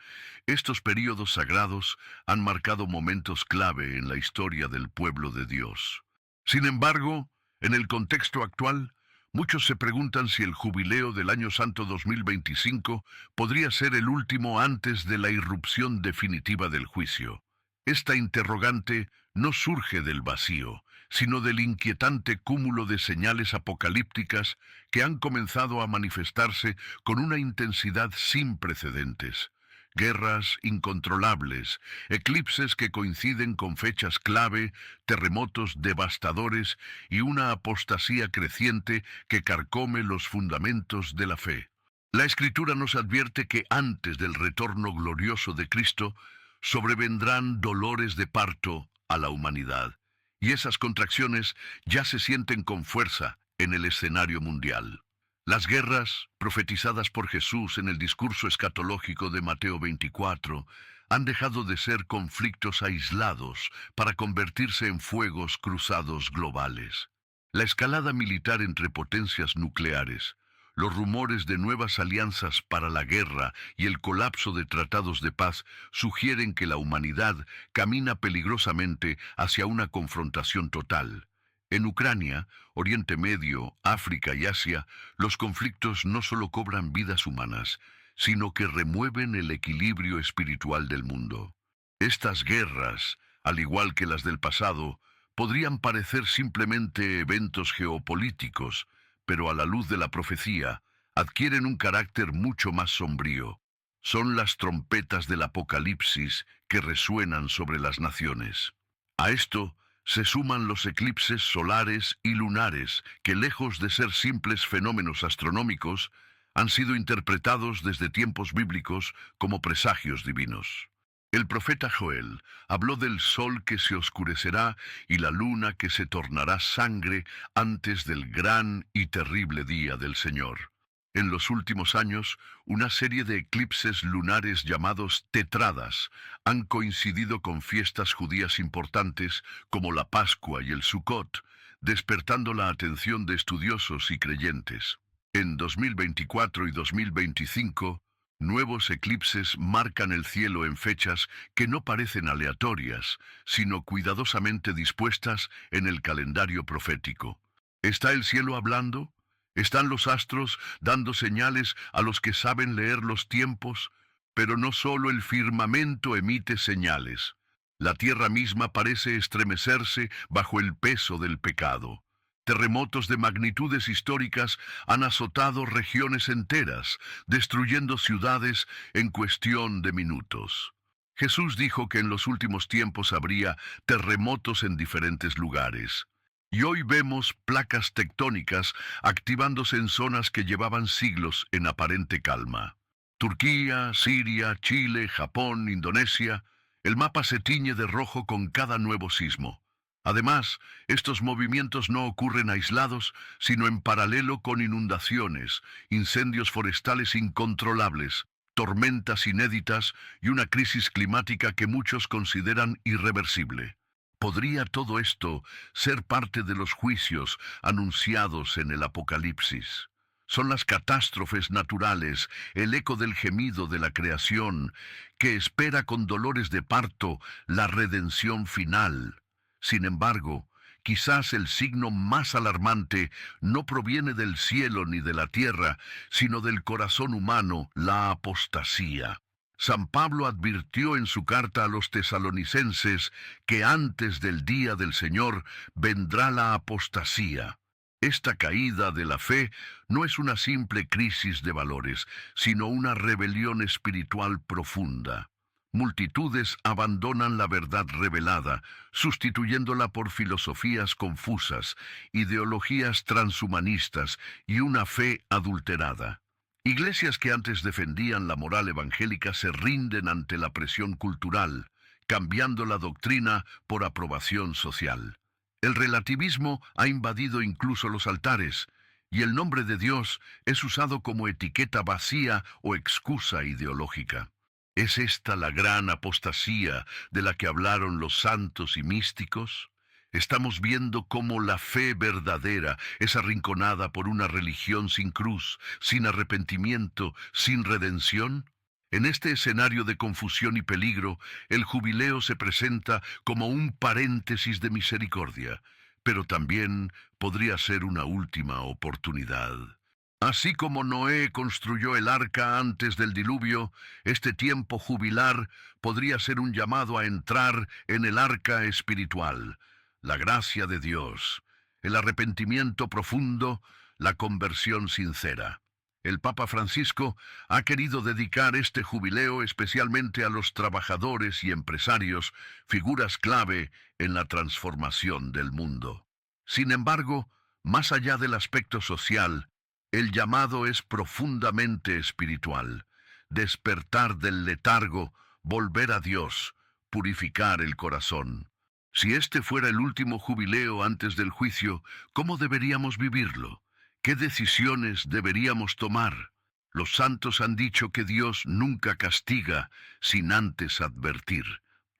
estos períodos sagrados han marcado momentos clave en la historia del pueblo de Dios. Sin embargo, en el contexto actual, muchos se preguntan si el jubileo del Año Santo 2025 podría ser el último antes de la irrupción definitiva del juicio. Esta interrogante no surge del vacío, sino del inquietante cúmulo de señales apocalípticas que han comenzado a manifestarse con una intensidad sin precedentes. Guerras incontrolables, eclipses que coinciden con fechas clave, terremotos devastadores y una apostasía creciente que carcome los fundamentos de la fe. La Escritura nos advierte que antes del retorno glorioso de Cristo, sobrevendrán dolores de parto a la humanidad, y esas contracciones ya se sienten con fuerza en el escenario mundial. Las guerras, profetizadas por Jesús en el discurso escatológico de Mateo 24, han dejado de ser conflictos aislados para convertirse en fuegos cruzados globales. La escalada militar entre potencias nucleares, los rumores de nuevas alianzas para la guerra y el colapso de tratados de paz sugieren que la humanidad camina peligrosamente hacia una confrontación total. En Ucrania, Oriente Medio, África y Asia, los conflictos no solo cobran vidas humanas, sino que remueven el equilibrio espiritual del mundo. Estas guerras, al igual que las del pasado, podrían parecer simplemente eventos geopolíticos, pero a la luz de la profecía, adquieren un carácter mucho más sombrío. Son las trompetas del Apocalipsis que resuenan sobre las naciones. A esto se suman los eclipses solares y lunares que, lejos de ser simples fenómenos astronómicos, han sido interpretados desde tiempos bíblicos como presagios divinos. El profeta Joel habló del sol que se oscurecerá y la luna que se tornará sangre antes del gran y terrible día del Señor. En los últimos años, una serie de eclipses lunares llamados tetradas han coincidido con fiestas judías importantes como la Pascua y el Sukkot, despertando la atención de estudiosos y creyentes. En 2024 y 2025, nuevos eclipses marcan el cielo en fechas que no parecen aleatorias, sino cuidadosamente dispuestas en el calendario profético. ¿Está el cielo hablando? ¿Están los astros dando señales a los que saben leer los tiempos? Pero no solo el firmamento emite señales. La tierra misma parece estremecerse bajo el peso del pecado. Terremotos de magnitudes históricas han azotado regiones enteras, destruyendo ciudades en cuestión de minutos. Jesús dijo que en los últimos tiempos habría terremotos en diferentes lugares. Y hoy vemos placas tectónicas activándose en zonas que llevaban siglos en aparente calma. Turquía, Siria, Chile, Japón, Indonesia. El mapa se tiñe de rojo con cada nuevo sismo. Además, estos movimientos no ocurren aislados, sino en paralelo con inundaciones, incendios forestales incontrolables, tormentas inéditas y una crisis climática que muchos consideran irreversible. ¿Podría todo esto ser parte de los juicios anunciados en el Apocalipsis? Son las catástrofes naturales, el eco del gemido de la creación, que espera con dolores de parto la redención final. Sin embargo, quizás el signo más alarmante no proviene del cielo ni de la tierra, sino del corazón humano, la apostasía. San Pablo advirtió en su carta a los tesalonicenses que antes del día del Señor vendrá la apostasía. Esta caída de la fe no es una simple crisis de valores, sino una rebelión espiritual profunda. Multitudes abandonan la verdad revelada, sustituyéndola por filosofías confusas, ideologías transhumanistas y una fe adulterada. Iglesias que antes defendían la moral evangélica se rinden ante la presión cultural, cambiando la doctrina por aprobación social. El relativismo ha invadido incluso los altares, y el nombre de Dios es usado como etiqueta vacía o excusa ideológica. ¿Es esta la gran apostasía de la que hablaron los santos y místicos? Estamos viendo cómo la fe verdadera es arrinconada por una religión sin cruz, sin arrepentimiento, sin redención. En este escenario de confusión y peligro, el jubileo se presenta como un paréntesis de misericordia, pero también podría ser una última oportunidad. Así como Noé construyó el arca antes del diluvio, este tiempo jubilar podría ser un llamado a entrar en el arca espiritual, la gracia de Dios, el arrepentimiento profundo, la conversión sincera. El Papa Francisco ha querido dedicar este jubileo especialmente a los trabajadores y empresarios, figuras clave en la transformación del mundo. Sin embargo, más allá del aspecto social, el llamado es profundamente espiritual. Despertar del letargo, volver a Dios, purificar el corazón. Si este fuera el último jubileo antes del juicio, ¿cómo deberíamos vivirlo? ¿Qué decisiones deberíamos tomar? Los santos han dicho que Dios nunca castiga sin antes advertir.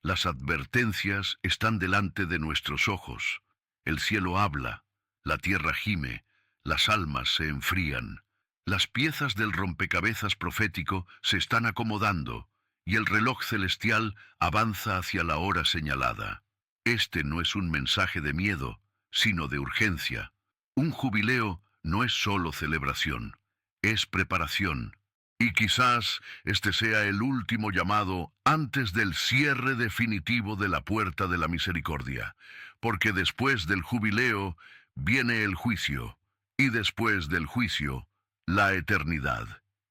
Las advertencias están delante de nuestros ojos. El cielo habla, la tierra gime, las almas se enfrían. Las piezas del rompecabezas profético se están acomodando, y el reloj celestial avanza hacia la hora señalada. Este no es un mensaje de miedo, sino de urgencia. Un jubileo no es solo celebración, es preparación. Y quizás este sea el último llamado antes del cierre definitivo de la puerta de la misericordia, porque después del jubileo viene el juicio, y después del juicio, la eternidad.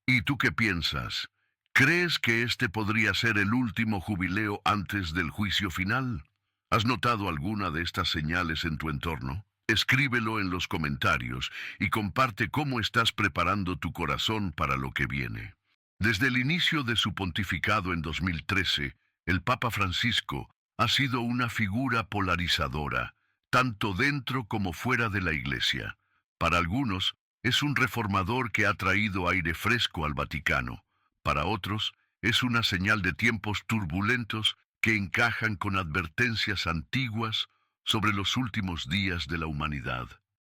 ¿Y tú qué piensas? ¿Crees que este podría ser el último jubileo antes del juicio final? ¿Has notado alguna de estas señales en tu entorno? Escríbelo en los comentarios y comparte cómo estás preparando tu corazón para lo que viene. Desde el inicio de su pontificado en 2013, el Papa Francisco ha sido una figura polarizadora, tanto dentro como fuera de la Iglesia. Para algunos, es un reformador que ha traído aire fresco al Vaticano. Para otros, es una señal de tiempos turbulentos que encajan con advertencias antiguas sobre los últimos días de la humanidad.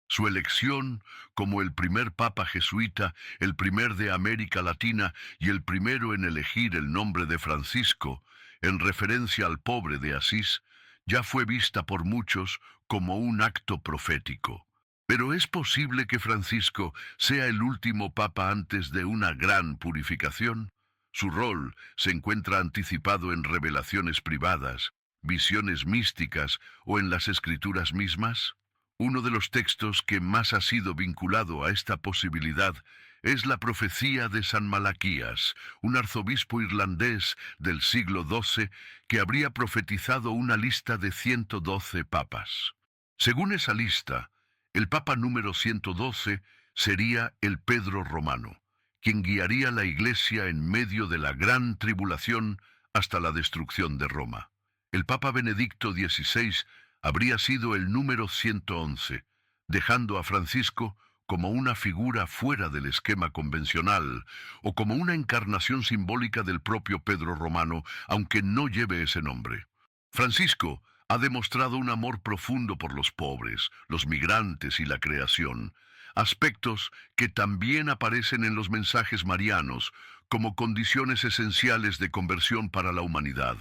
Su elección como el primer papa jesuita, el primer de América Latina y el primero en elegir el nombre de Francisco, en referencia al pobre de Asís, ya fue vista por muchos como un acto profético. Pero ¿es posible que Francisco sea el último papa antes de una gran purificación? Su rol se encuentra anticipado en revelaciones privadas, visiones místicas o en las escrituras mismas. Uno de los textos que más ha sido vinculado a esta posibilidad es la profecía de San Malaquías, un arzobispo irlandés del siglo XII que habría profetizado una lista de 112 papas. Según esa lista, el papa número 112 sería el Pedro Romano, quien guiaría la Iglesia en medio de la gran tribulación hasta la destrucción de Roma. El Papa Benedicto XVI habría sido el número 111, dejando a Francisco como una figura fuera del esquema convencional, o como una encarnación simbólica del propio Pedro Romano, aunque no lleve ese nombre. Francisco ha demostrado un amor profundo por los pobres, los migrantes y la creación, aspectos que también aparecen en los mensajes marianos como condiciones esenciales de conversión para la humanidad.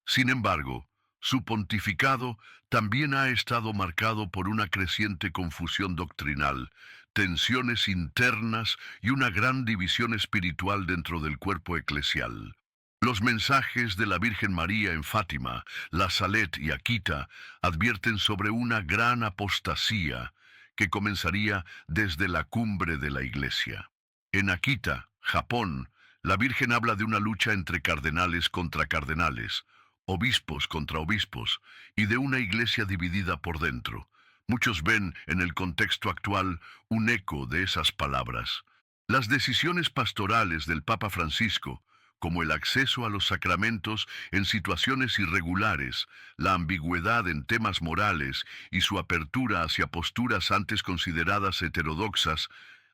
Sin embargo, su pontificado también ha estado marcado por una creciente confusión doctrinal, tensiones internas y una gran división espiritual dentro del cuerpo eclesial. Los mensajes de la Virgen María en Fátima, La Salette y Akita advierten sobre una gran apostasía que comenzaría desde la cumbre de la Iglesia. En Akita, Japón, la Virgen habla de una lucha entre cardenales contra cardenales, obispos contra obispos, y de una Iglesia dividida por dentro. Muchos ven en el contexto actual un eco de esas palabras. Las decisiones pastorales del Papa Francisco, como el acceso a los sacramentos en situaciones irregulares, la ambigüedad en temas morales y su apertura hacia posturas antes consideradas heterodoxas,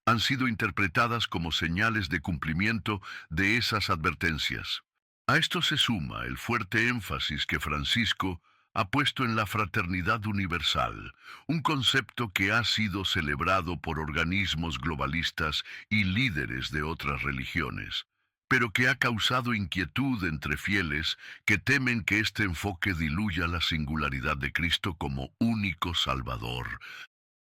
han sido interpretadas como señales de cumplimiento de esas advertencias. A esto se suma el fuerte énfasis que Francisco ha puesto en la fraternidad universal, un concepto que ha sido celebrado por organismos globalistas y líderes de otras religiones, pero que ha causado inquietud entre fieles que temen que este enfoque diluya la singularidad de Cristo como único Salvador.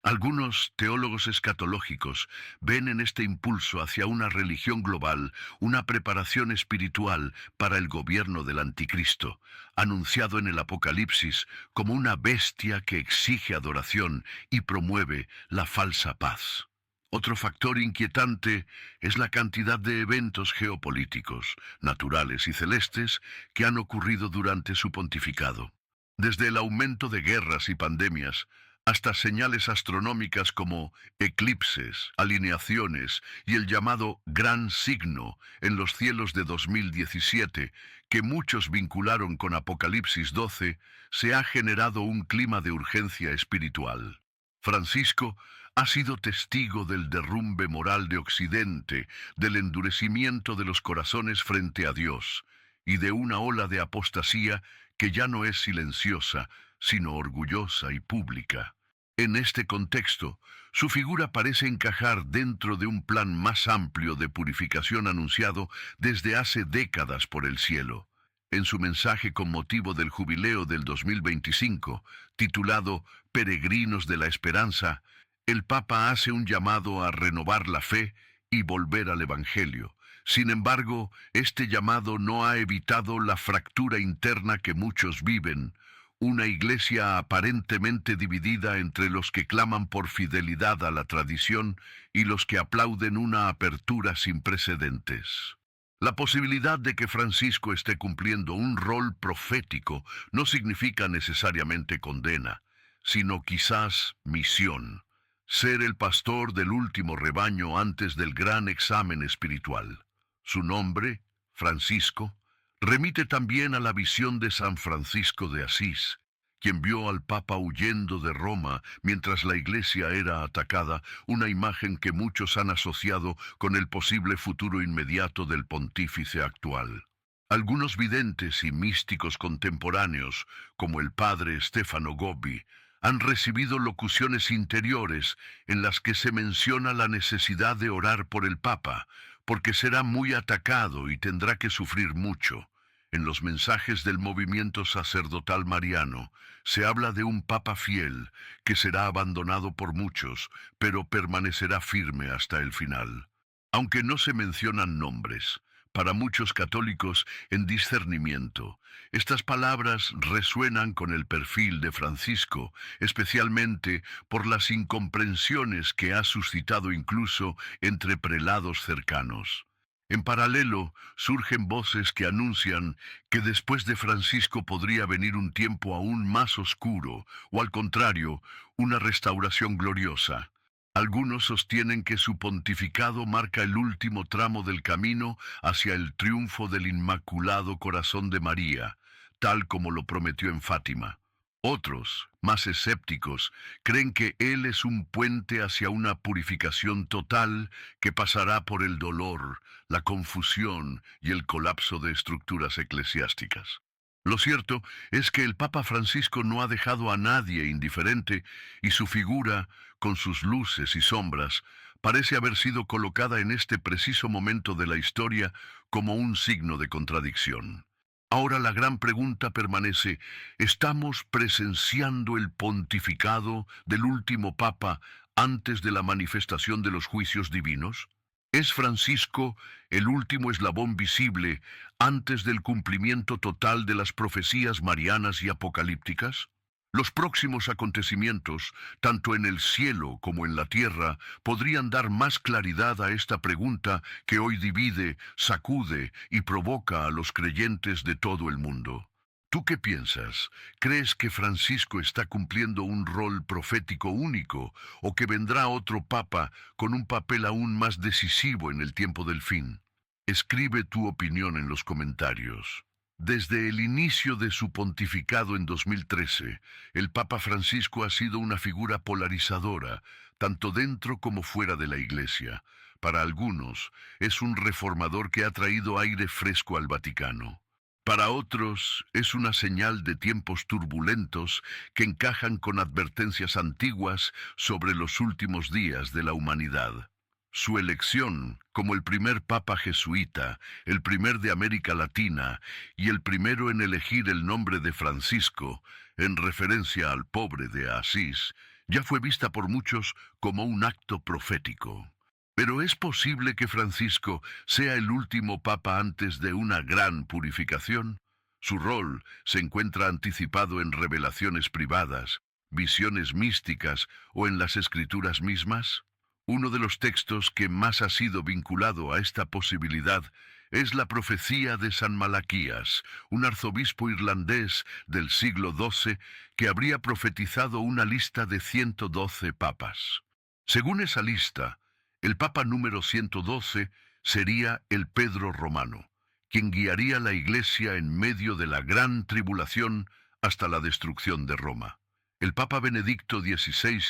Algunos teólogos escatológicos ven en este impulso hacia una religión global una preparación espiritual para el gobierno del Anticristo, anunciado en el Apocalipsis como una bestia que exige adoración y promueve la falsa paz. Otro factor inquietante es la cantidad de eventos geopolíticos, naturales y celestes que han ocurrido durante su pontificado. Desde el aumento de guerras y pandemias, hasta señales astronómicas como eclipses, alineaciones y el llamado Gran Signo en los cielos de 2017, que muchos vincularon con Apocalipsis 12, se ha generado un clima de urgencia espiritual. Francisco ha sido testigo del derrumbe moral de Occidente, del endurecimiento de los corazones frente a Dios, y de una ola de apostasía que ya no es silenciosa, sino orgullosa y pública. En este contexto, su figura parece encajar dentro de un plan más amplio de purificación anunciado desde hace décadas por el cielo. En su mensaje con motivo del jubileo del 2025, titulado Peregrinos de la Esperanza, el Papa hace un llamado a renovar la fe y volver al Evangelio. Sin embargo, este llamado no ha evitado la fractura interna que muchos viven, una iglesia aparentemente dividida entre los que claman por fidelidad a la tradición y los que aplauden una apertura sin precedentes. La posibilidad de que Francisco esté cumpliendo un rol profético no significa necesariamente condena, sino quizás misión: ser el pastor del último rebaño antes del gran examen espiritual. Su nombre, Francisco, remite también a la visión de San Francisco de Asís, quien vio al Papa huyendo de Roma mientras la Iglesia era atacada, una imagen que muchos han asociado con el posible futuro inmediato del pontífice actual. Algunos videntes y místicos contemporáneos, como el padre Stefano Gobbi, han recibido locuciones interiores en las que se menciona la necesidad de orar por el Papa, porque será muy atacado y tendrá que sufrir mucho. En los mensajes del movimiento sacerdotal mariano se habla de un Papa fiel que será abandonado por muchos, pero permanecerá firme hasta el final. Aunque no se mencionan nombres, para muchos católicos en discernimiento. Estas palabras resuenan con el perfil de Francisco, especialmente por las incomprensiones que ha suscitado incluso entre prelados cercanos. En paralelo, surgen voces que anuncian que después de Francisco podría venir un tiempo aún más oscuro, o al contrario, una restauración gloriosa. Algunos sostienen que su pontificado marca el último tramo del camino hacia el triunfo del Inmaculado Corazón de María, tal como lo prometió en Fátima. Otros, más escépticos, creen que él es un puente hacia una purificación total que pasará por el dolor, la confusión y el colapso de estructuras eclesiásticas. Lo cierto es que el Papa Francisco no ha dejado a nadie indiferente y su figura, con sus luces y sombras, parece haber sido colocada en este preciso momento de la historia como un signo de contradicción. Ahora la gran pregunta permanece: ¿estamos presenciando el pontificado del último Papa antes de la manifestación de los juicios divinos? ¿Es Francisco el último eslabón visible antes del cumplimiento total de las profecías marianas y apocalípticas? Los próximos acontecimientos, tanto en el cielo como en la tierra, podrían dar más claridad a esta pregunta que hoy divide, sacude y provoca a los creyentes de todo el mundo. ¿Tú qué piensas? ¿Crees que Francisco está cumpliendo un rol profético único o que vendrá otro papa con un papel aún más decisivo en el tiempo del fin? Escribe tu opinión en los comentarios. Desde el inicio de su pontificado en 2013, el Papa Francisco ha sido una figura polarizadora, tanto dentro como fuera de la Iglesia. Para algunos, es un reformador que ha traído aire fresco al Vaticano. Para otros, es una señal de tiempos turbulentos que encajan con advertencias antiguas sobre los últimos días de la humanidad. Su elección como el primer papa jesuita, el primer de América Latina y el primero en elegir el nombre de Francisco, en referencia al pobre de Asís, ya fue vista por muchos como un acto profético. Pero ¿es posible que Francisco sea el último papa antes de una gran purificación? Su rol se encuentra anticipado en revelaciones privadas, visiones místicas o en las escrituras mismas. Uno de los textos que más ha sido vinculado a esta posibilidad es la profecía de San Malaquías, un arzobispo irlandés del siglo XII que habría profetizado una lista de 112 papas. Según esa lista, el papa número 112 sería el Pedro Romano, quien guiaría la Iglesia en medio de la gran tribulación hasta la destrucción de Roma. El Papa Benedicto XVI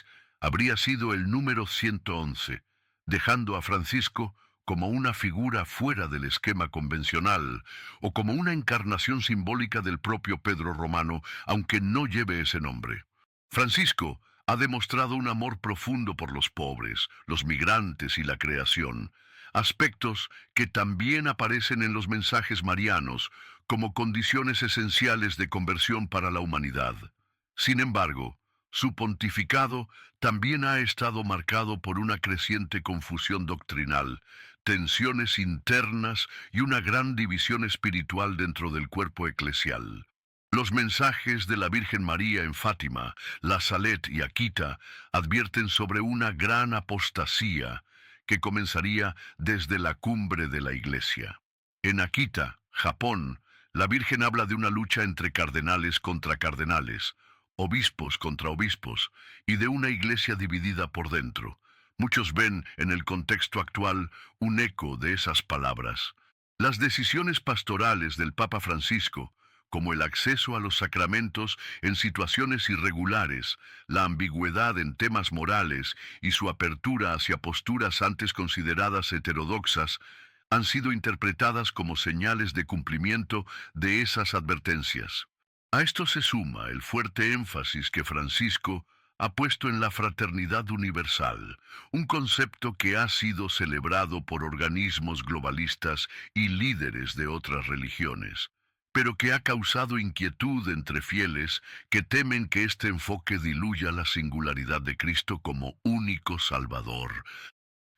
habría sido el número 111, dejando a Francisco como una figura fuera del esquema convencional, o como una encarnación simbólica del propio Pedro Romano, aunque no lleve ese nombre. Francisco ha demostrado un amor profundo por los pobres, los migrantes y la creación, aspectos que también aparecen en los mensajes marianos como condiciones esenciales de conversión para la humanidad. Sin embargo, su pontificado también ha estado marcado por una creciente confusión doctrinal, tensiones internas y una gran división espiritual dentro del cuerpo eclesial. Los mensajes de la Virgen María en Fátima, La Salette y Akita advierten sobre una gran apostasía que comenzaría desde la cumbre de la Iglesia. En Akita, Japón, la Virgen habla de una lucha entre cardenales contra cardenales, obispos contra obispos, y de una Iglesia dividida por dentro. Muchos ven en el contexto actual un eco de esas palabras. Las decisiones pastorales del Papa Francisco, como el acceso a los sacramentos en situaciones irregulares, la ambigüedad en temas morales y su apertura hacia posturas antes consideradas heterodoxas, han sido interpretadas como señales de cumplimiento de esas advertencias. A esto se suma el fuerte énfasis que Francisco ha puesto en la fraternidad universal, un concepto que ha sido celebrado por organismos globalistas y líderes de otras religiones, pero que ha causado inquietud entre fieles que temen que este enfoque diluya la singularidad de Cristo como único Salvador.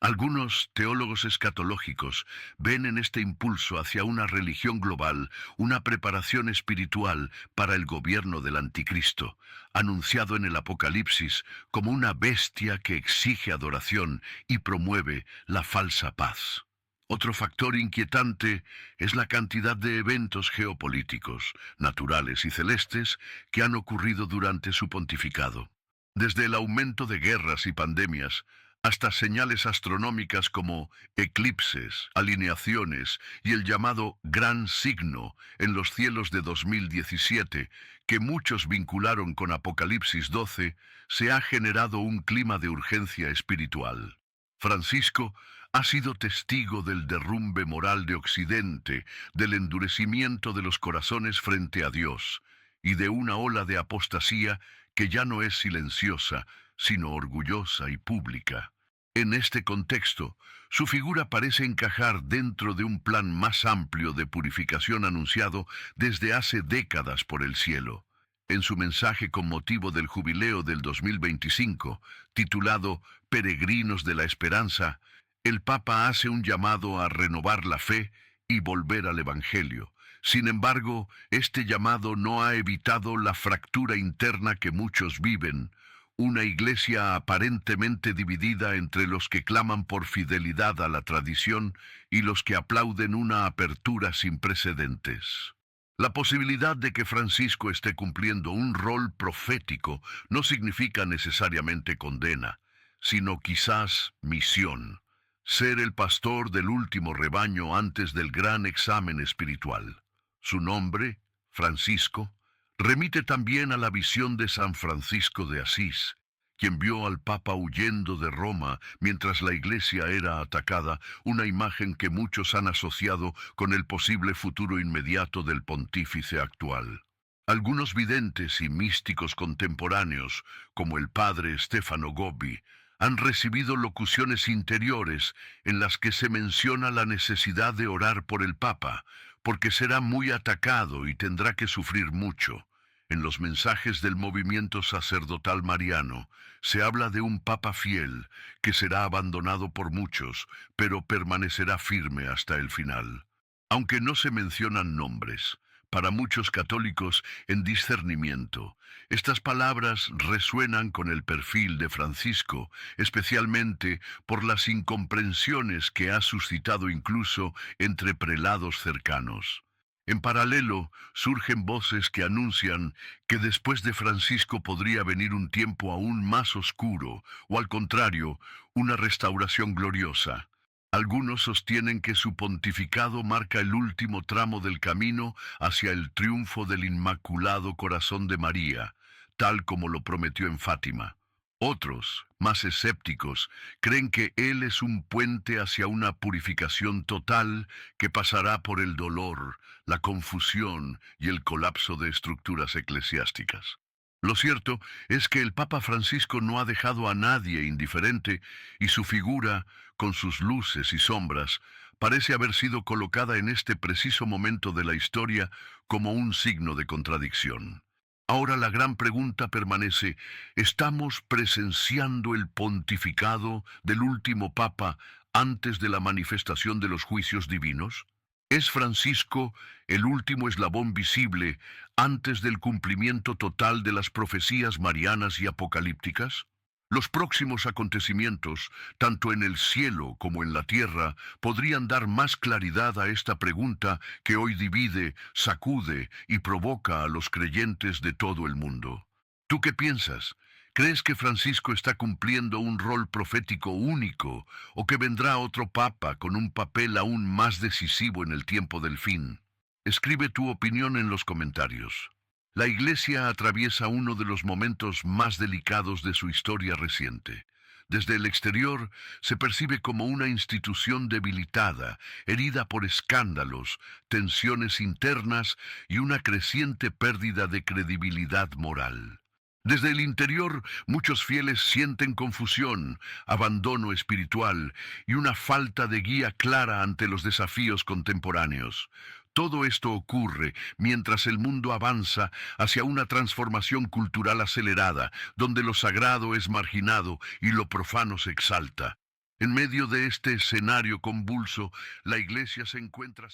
Algunos teólogos escatológicos ven en este impulso hacia una religión global una preparación espiritual para el gobierno del anticristo, anunciado en el Apocalipsis como una bestia que exige adoración y promueve la falsa paz. Otro factor inquietante es la cantidad de eventos geopolíticos, naturales y celestes que han ocurrido durante su pontificado. Desde el aumento de guerras y pandemias, hasta señales astronómicas como eclipses, alineaciones y el llamado Gran Signo en los cielos de 2017, que muchos vincularon con Apocalipsis 12, se ha generado un clima de urgencia espiritual. Francisco ha sido testigo del derrumbe moral de Occidente, del endurecimiento de los corazones frente a Dios y de una ola de apostasía que ya no es silenciosa, sino orgullosa y pública. En este contexto, su figura parece encajar dentro de un plan más amplio de purificación anunciado desde hace décadas por el cielo. En su mensaje con motivo del jubileo del 2025, titulado Peregrinos de la Esperanza, el Papa hace un llamado a renovar la fe y volver al Evangelio. Sin embargo, este llamado no ha evitado la fractura interna que muchos viven, una iglesia aparentemente dividida entre los que claman por fidelidad a la tradición y los que aplauden una apertura sin precedentes. La posibilidad de que Francisco esté cumpliendo un rol profético no significa necesariamente condena, sino quizás misión: ser el pastor del último rebaño antes del gran examen espiritual. Su nombre, Francisco, remite también a la visión de San Francisco de Asís, quien vio al Papa huyendo de Roma mientras la Iglesia era atacada, una imagen que muchos han asociado con el posible futuro inmediato del pontífice actual. Algunos videntes y místicos contemporáneos, como el padre Stefano Gobbi, han recibido locuciones interiores en las que se menciona la necesidad de orar por el Papa, porque será muy atacado y tendrá que sufrir mucho. En los mensajes del movimiento sacerdotal mariano se habla de un Papa fiel que será abandonado por muchos, pero permanecerá firme hasta el final. Aunque no se mencionan nombres, para muchos católicos en discernimiento, estas palabras resuenan con el perfil de Francisco, especialmente por las incomprensiones que ha suscitado incluso entre prelados cercanos. En paralelo, surgen voces que anuncian que después de Francisco podría venir un tiempo aún más oscuro, o al contrario, una restauración gloriosa. Algunos sostienen que su pontificado marca el último tramo del camino hacia el triunfo del Inmaculado Corazón de María, tal como lo prometió en Fátima. Otros, más escépticos, creen que él es un puente hacia una purificación total que pasará por el dolor, la confusión y el colapso de estructuras eclesiásticas. Lo cierto es que el Papa Francisco no ha dejado a nadie indiferente y su figura, con sus luces y sombras, parece haber sido colocada en este preciso momento de la historia como un signo de contradicción. Ahora la gran pregunta permanece: ¿estamos presenciando el pontificado del último Papa antes de la manifestación de los juicios divinos? ¿Es Francisco el último eslabón visible antes del cumplimiento total de las profecías marianas y apocalípticas? Los próximos acontecimientos, tanto en el cielo como en la tierra, podrían dar más claridad a esta pregunta que hoy divide, sacude y provoca a los creyentes de todo el mundo. ¿Tú qué piensas? ¿Crees que Francisco está cumpliendo un rol profético único o que vendrá otro papa con un papel aún más decisivo en el tiempo del fin? Escribe tu opinión en los comentarios. La Iglesia atraviesa uno de los momentos más delicados de su historia reciente. Desde el exterior se percibe como una institución debilitada, herida por escándalos, tensiones internas y una creciente pérdida de credibilidad moral. Desde el interior, muchos fieles sienten confusión, abandono espiritual y una falta de guía clara ante los desafíos contemporáneos. Todo esto ocurre mientras el mundo avanza hacia una transformación cultural acelerada, donde lo sagrado es marginado y lo profano se exalta. En medio de este escenario convulso, la Iglesia se encuentra